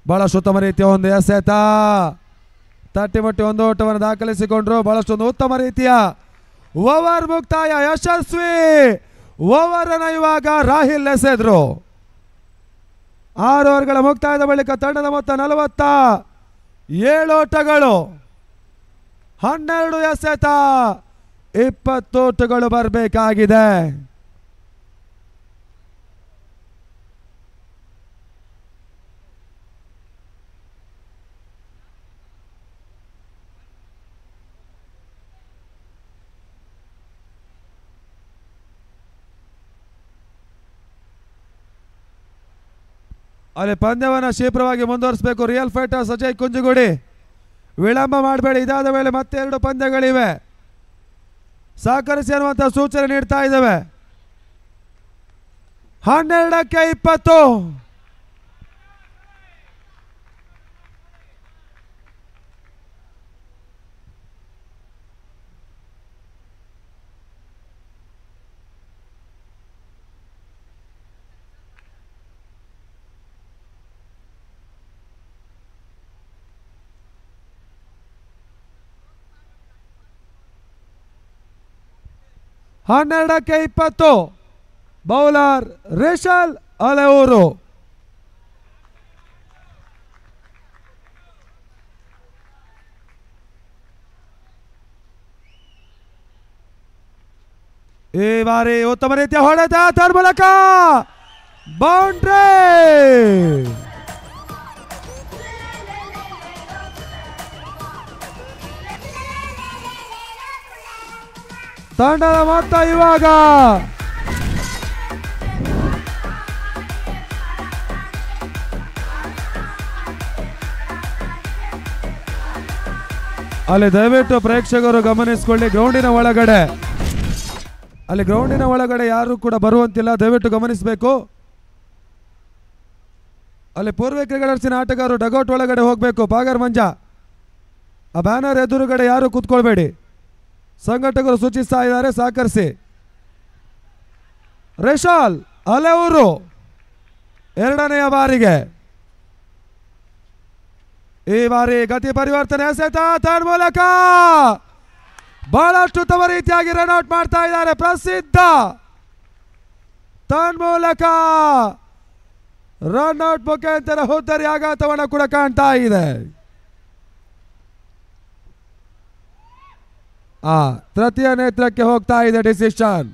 ಬಹಳಷ್ಟು ಉತ್ತಮ ರೀತಿಯ ಒಂದು ಎಸೆತ, ತಟ್ಟಿಮಟ್ಟಿ ಒಂದು ಓಟವನ್ನು ದಾಖಲಿಸಿಕೊಂಡ್ರು. ಬಹಳಷ್ಟೊಂದು ಉತ್ತಮ ರೀತಿಯ ಓವರ್ ಮುಕ್ತಾಯ, ಯಶಸ್ವಿ ಓವರ್ ಅನ್ನು ಇವಾಗ ರಾಹಿಲ್ ಎಸೆದ್ರು. 6 ಓವರ್ಗಳ ಮುಕ್ತಾಯದ ಬಳಿಕ ತಂಡದ ಮೊತ್ತ 47 ಓಟಗಳು, 12 ಎಸೆತ, 20 ಓಟಗಳು ಬರಬೇಕಾಗಿದೆ. ಅಲ್ಲಿ ಪಂದ್ಯವನ್ನು ಶೀಘ್ರವಾಗಿ ಮುಂದುವರಿಸಬೇಕು. ರಿಯಲ್ ಫೈಟರ್ಸ್ ಅಜಯ್ ಕುಂಜುಗುಡಿ, ವಿಳಂಬ ಮಾಡಬೇಡಿ. ಇದಾದ ವೇಳೆ ಮತ್ತೆ 2 ಪಂದ್ಯಗಳಿವೆ, ಸಹಕರಿಸಿ ಅನ್ನುವಂಥ ಸೂಚನೆ ನೀಡ್ತಾ ಇದ್ದೇವೆ. 12ಕ್ಕೆ 20. ಹನ್ನೆರಡಕ್ಕೆ 20. ಬೌಲರ್ ರಿಶಲ್ ಅಲೆಯೂರು. ಈ ಬಾರಿ ಉತ್ತಮ ರೀತಿಯ ಹೊಡೆತ, ಅದರ ಮೂಲಕ ಬೌಂಡ್ರಿ. ತಂಡದ ಮೊತ್ತ ಇವಾಗ ಅಲ್ಲಿ ದಯವಿಟ್ಟು ಪ್ರೇಕ್ಷಕರು ಗಮನಿಸಿಕೊಳ್ಳಿ, ಗ್ರೌಂಡಿನ ಒಳಗಡೆ ಯಾರು ಕೂಡ ಬರುವಂತಿಲ್ಲ, ದಯವಿಟ್ಟು ಗಮನಿಸಬೇಕು. ಅಲ್ಲಿ ಪೂರ್ವ ಕ್ರಿಕೆಟರ್ಸಿನ ಆಟಗಾರರು ಡಗೌಟ್ ಒಳಗಡೆ ಹೋಗಬೇಕು. ಪಾಗರ್ ಮಂಜಾ, ಆ ಬ್ಯಾನರ್ ಎದುರುಗಡೆ ಯಾರು ಕೂತ್ಕೊಳ್ಬೇಡಿ, ಸಂಘಟಕರು ಸೂಚಿಸ್ತಾ ಇದ್ದಾರೆ, ಸಹಕರಿಸಿ. ರಿಶಲ್ ಅಲೆಯೂರು 2ನೇ ಬಾರಿಗೆ ಈ ಬಾರಿ ಗತಿ ಪರಿವರ್ತನೆ ಎಸೆತ, ತನ್ನ ಮೂಲಕ ಬಹಳಷ್ಟು ಉತ್ತಮ ರೀತಿಯಾಗಿ ರನ್ಔಟ್ ಮಾಡ್ತಾ ಇದ್ದಾರೆ ಪ್ರಸಿದ್ಧ. ತನ್ನ ಮೂಲಕ ರನ್ಔಟ್ ಮುಖಾಂತರ ಹುದ್ದರಿ ಆಘಾತವನ್ನು ಕೂಡ ಕಾಣ್ತಾ ಇದೆ. ತೃತೀಯ ನೇತ್ರಕ್ಕೆ ಹೋಗ್ತಾ ಇದೆ ಡಿಸಿಷನ್.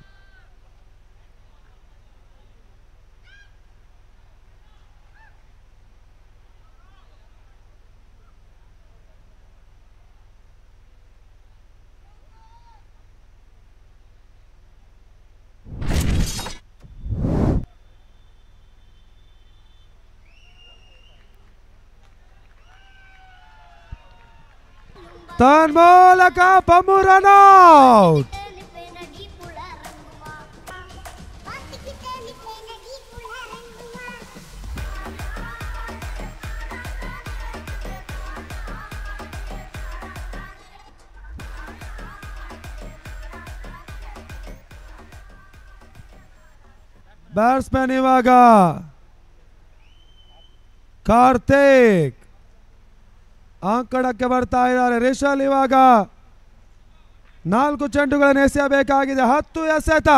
ತನ್ನ ಮೂಲಕ ಪಮ್ಮು ರನ್ಔಟ್. ಬ್ಯಾಟ್ಸ್ಮನ್ ಇವಾಗ ಕಾರ್ತಿಕ್ ಅಂಕಣಕ್ಕೆ ಬರ್ತಾ ಇದ್ದಾರೆ. ರಿಷಲ್ ಇವಾಗ 4 ಚೆಂಡುಗಳನ್ನು ಎಸೆಯಬೇಕಾಗಿದೆ. 10 ಎಸೆತ,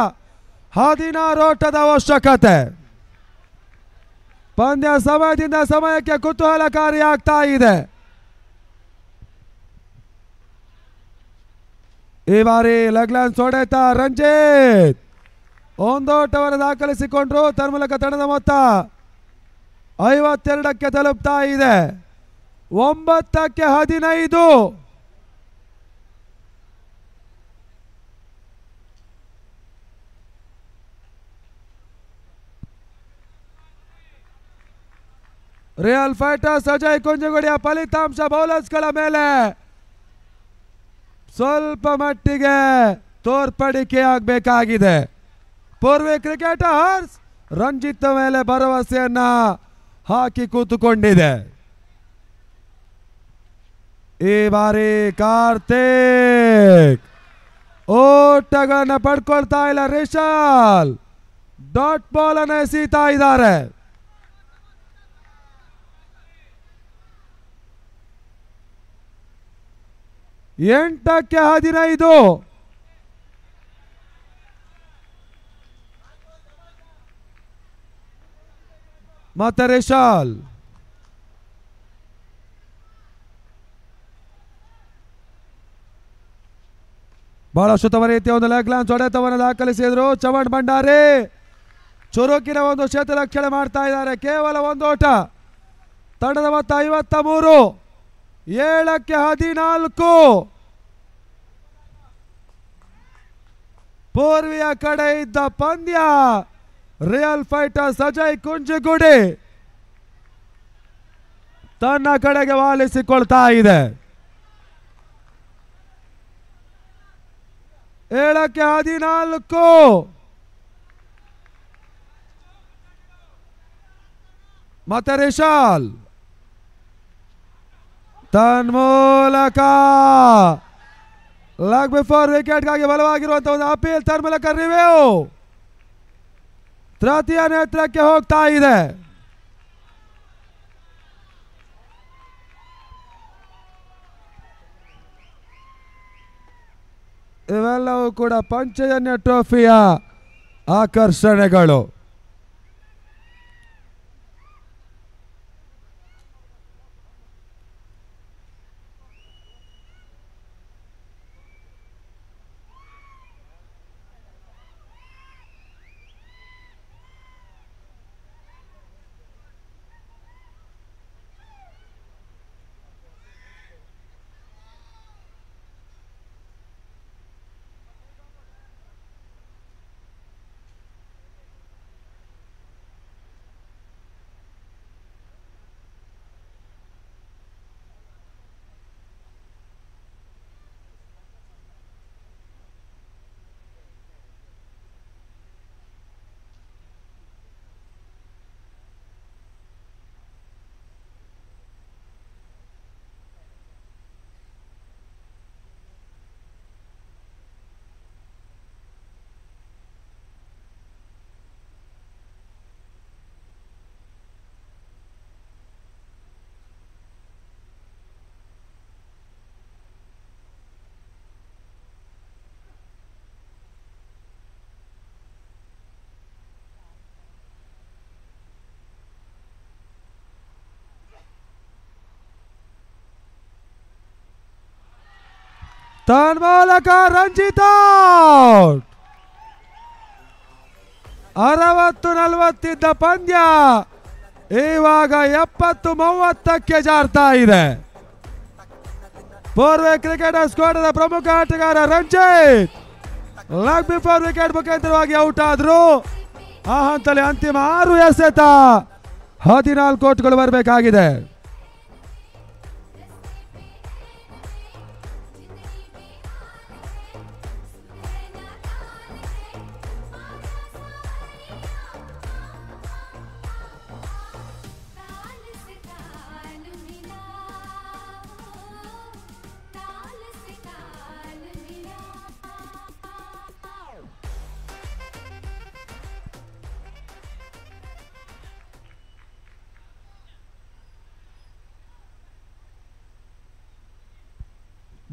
16 ಓಟದ ಅವಶ್ಯಕತೆ. ಪಂದ್ಯ ಸಮಯದಿಂದ ಸಮಯಕ್ಕೆ ಕುತೂಹಲಕಾರಿಯಾಗ್ತಾ ಇದೆ. ಈ ಬಾರಿ ಲೆಗ್ಲಾನ್ಸ್ ಹೊಡೆತ ರಂಜಿತ್ 1 ಓಟವನ್ನು ದಾಖಲಿಸಿಕೊಂಡ್ರು. ತನ್ಮೂಲಕ ತಂಡದ ಮೊತ್ತ 52ಕ್ಕೆ ತಲುಪ್ತಾ ಇದೆ. 9ಕ್ಕೆ 15. ರಿಯಲ್ ಫೈಟರ್ಸ್ ಅಜಯ್ ಕುಂಜಗುಡಿಯ ಫಲಿತಾಂಶ ಬೌಲರ್ಸ್ಗಳ ಮೇಲೆ ಸ್ವಲ್ಪ ಮಟ್ಟಿಗೆ ತೋರ್ಪಡಿಕೆ ಆಗಬೇಕಾಗಿದೆ. ಪೂರ್ವಿ ಕ್ರಿಕೆಟರ್ಸ್ ರಂಜಿತ್ ಮೇಲೆ ಭರವಸೆಯನ್ನ ಹಾಕಿ ಕೂತುಕೊಂಡಿದೆ. ಈ ಬಾರಿ ಕಾರ್ತಿಕ್ ಓಟಗಳನ್ನು ಪಡ್ಕೊಳ್ತಾ ಇಲ್ಲ. ರಿಷಲ್ ಡಾಟ್ ಬಾಲ್ ಅನ್ನು ಎಸೀತಾ ಇದ್ದಾರೆ. ಎಂಟಕ್ಕೆ 15. ಮತ್ತೆ ರಿಷಲ್ ಬಹಳಷ್ಟು ತಮ್ಮ ರೀತಿಯ ಒಂದು ಲೆಗ್ಲಾನ್ಸ್ ಹೊಡೆತವನ್ನು ದಾಖಲಿಸಿದ್ರು. ಚವಣ್ ಭಂಡಾರಿ ಚುರುಕಿನ ಒಂದು ಕ್ಷೇತ್ರರಕ್ಷಣೆ ಮಾಡ್ತಾ ಇದ್ದಾರೆ. ಕೇವಲ 1 ಓಟ. ತಂಡದ ಮೊತ್ತ 53. 7ಕ್ಕೆ 14. ಪೂರ್ವಿಯ ಕಡೆ ಇದ್ದ ಪಂದ್ಯ ರಿಯಲ್ ಫೈಟರ್ಸ್ ಅಜಯ್ ಕುಂಜಗುಡಿ ತನ್ನ ಕಡೆಗೆ ವಾಲಿಸಿಕೊಳ್ತಾ ಇದೆ. 7ಕ್ಕೆ 14. ಮತ್ತೆ ರಿಷಲ್ ತನ್ಮೂಲಕ ಲೆಗ್ ಬಿಫೋರ್ ವಿಕೆಟ್ಗಾಗಿ ಬಲವಾಗಿರುವಂತಹ ಒಂದು ಅಪೀಲ್ ತನ್ಮೂಲಕ ರಿವ್ಯೂ ತೃತೀಯ ನೇತ್ರಕ್ಕೆ ಹೋಗ್ತಾ ಇದೆ. ಇವೆಲ್ಲವೂ ಕೂಡ ಪಂಚಜನ್ಯ ಟ್ರೋಫಿಯ ಆಕರ್ಷಣೆಗಳು. ತನ್ಮೂಲಕ ರಂಜಿತ್ ಔಟ್. 60-40 ಇದ್ದ ಪಂದ್ಯ ಇವಾಗ 70-30ಕ್ಕೆ ಜಾರ್ತಾ ಇದೆ. ಪೂರ್ವ ಕ್ರಿಕೆಟರ್ಸ್ ಸ್ಕ್ವಾಡದ ಪ್ರಮುಖ ಆಟಗಾರ ರಂಜಿತ್ ಲೆಗ್ ಬಿಫೋರ್ ವಿಕೆಟ್ ಮುಖಾಂತರವಾಗಿ ಔಟ್ ಆದ್ರು. ಆ ಹಂತದಲ್ಲಿ ಅಂತಿಮ 6 ಎಸೆತ 14 ಓಟ್ಗಳು ಬರಬೇಕಾಗಿದೆ.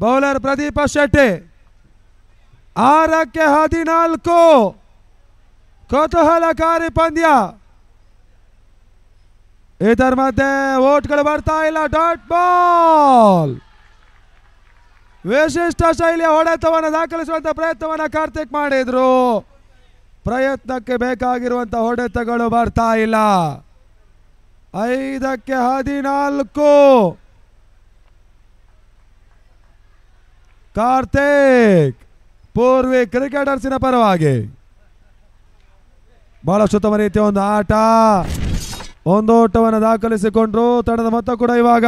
ಬೌಲರ್ ಪ್ರದೀಪ ಶೆಟ್ಟಿ 6ಕ್ಕೆ 14 ಕುತೂಹಲಕಾರಿ ಪಂದ್ಯ. ಇದರ ಮಧ್ಯೆ ಓಟ್ಗಳು ಬರ್ತಾ ಇಲ್ಲ. ಡಾಟ್ ಬಾಲ್ ವಿಶಿಷ್ಟ ಶೈಲಿಯ ಹೊಡೆತವನ್ನು ದಾಖಲಿಸುವಂತ ಪ್ರಯತ್ನವನ್ನು ಕಾರ್ತಿಕ್ ಮಾಡಿದ್ರು. ಪ್ರಯತ್ನಕ್ಕೆ ಬೇಕಾಗಿರುವಂತ ಹೊಡೆತಗಳು ಬರ್ತಾ ಇಲ್ಲ. 5ಕ್ಕೆ 14 ಕಾರ್ತಿಕ್ ಪೂರ್ವಿ ಕ್ರಿಕೆಟರ್ಸಿನ ಪರವಾಗಿ ಬಹಳಷ್ಟು ಉತ್ತಮ ರೀತಿಯ ಒಂದು ಆಟ. ಒಂದು ಓಟವನ್ನು ದಾಖಲಿಸಿಕೊಂಡ್ರು. ತಂಡದ ಮೊತ್ತ ಕೂಡ ಇವಾಗ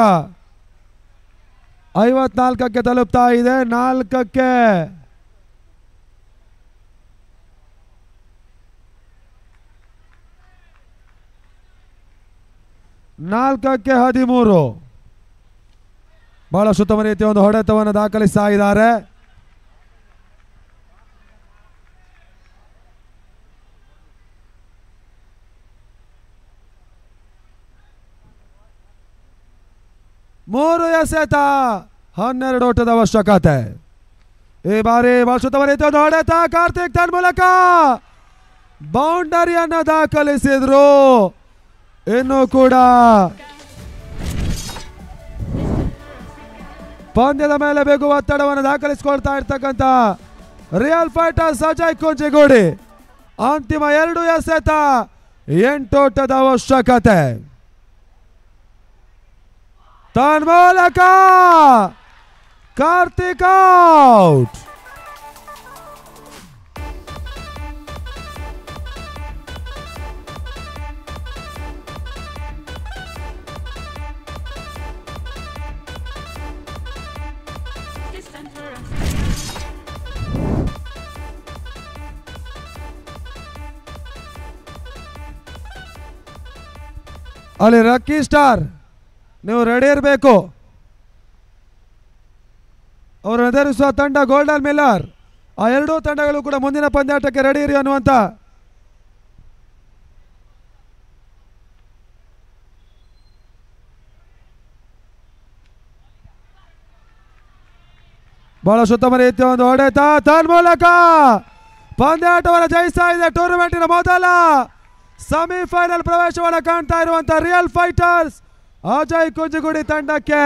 54ಕ್ಕೆ ತಲುಪ್ತಾ ಇದೆ. 4ಕ್ಕೆ 13 ಬಹಳಷ್ಟು ಉತ್ತಮ ರೀತಿಯ ಒಂದು ಹೊಡೆತವನ್ನು ದಾಖಲಿಸ್ತಾ ಇದ್ದಾರೆ. ಮೂರು ಎಸೆತ 12 ಓಟದ ಅವಶ್ಯಕತೆ. ಈ ಬಾರಿ ಬಹಳಷ್ಟು ಉತ್ತಮ ರೀತಿಯ ಒಂದು ಹೊಡೆತ. ಕಾರ್ತಿಕ್ ತನ್ನ ಮೂಲಕ ಬೌಂಡರಿಯನ್ನು ದಾಖಲಿಸಿದ್ರು. ಇನ್ನು ಕೂಡ ಪಂದ್ಯದ ಮೇಲೆ ಬೇಗ ಒತ್ತಡವನ್ನು ದಾಖಲಿಸಿಕೊಳ್ತಾ ಇರ್ತಕ್ಕಂಥ ರಿಯಲ್ ಫೈಟರ್ಸ್ ಅಜಯ್ ಕುಂಜಿಗೋಡಿ ಅಂತಿಮ 2 ಎಸೆತ 8 ಓಟದ ಅವಶ್ಯಕತೆ. ತನ್ಮೂಲಕ ಕಾರ್ತಿಕ್ ಔಟ್. ಅಲ್ಲಿ ರಕ್ಕಿ ಸ್ಟಾರ್ ನೀವು ರೆಡಿ ಇರಬೇಕು. ಅವರು ಎದುರಿಸುವ ತಂಡ ಗೋಲ್ಡನ್ ಮಿಲ್ಲರ್. ಆ ಎರಡೂ ತಂಡಗಳು ಕೂಡ ಮುಂದಿನ ಪಂದ್ಯಾಟಕ್ಕೆ ರೆಡಿ ಇರಿ ಅನ್ನುವಂತ ಬಹಳ ಉತ್ತಮ ರೀತಿಯ ಒಂದು ಹೊಡೆತ. ತನ್ಮೂಲಕ ಪಂದ್ಯಾಟವನ್ನು ಜಯಿಸ್ತಾ ಇದೆ. ಟೂರ್ನಮೆಂಟಿನ ಮೊದಲ ಸೆಮಿಫೈನಲ್ ಪ್ರವೇಶವನ್ನು ಕಾಣ್ತಾ ಇರುವಂತ ರಿಯಲ್ ಫೈಟರ್ಸ್ ಅಜಯ್ ಕುಂಜಿಗುಡಿ ತಂಡಕ್ಕೆ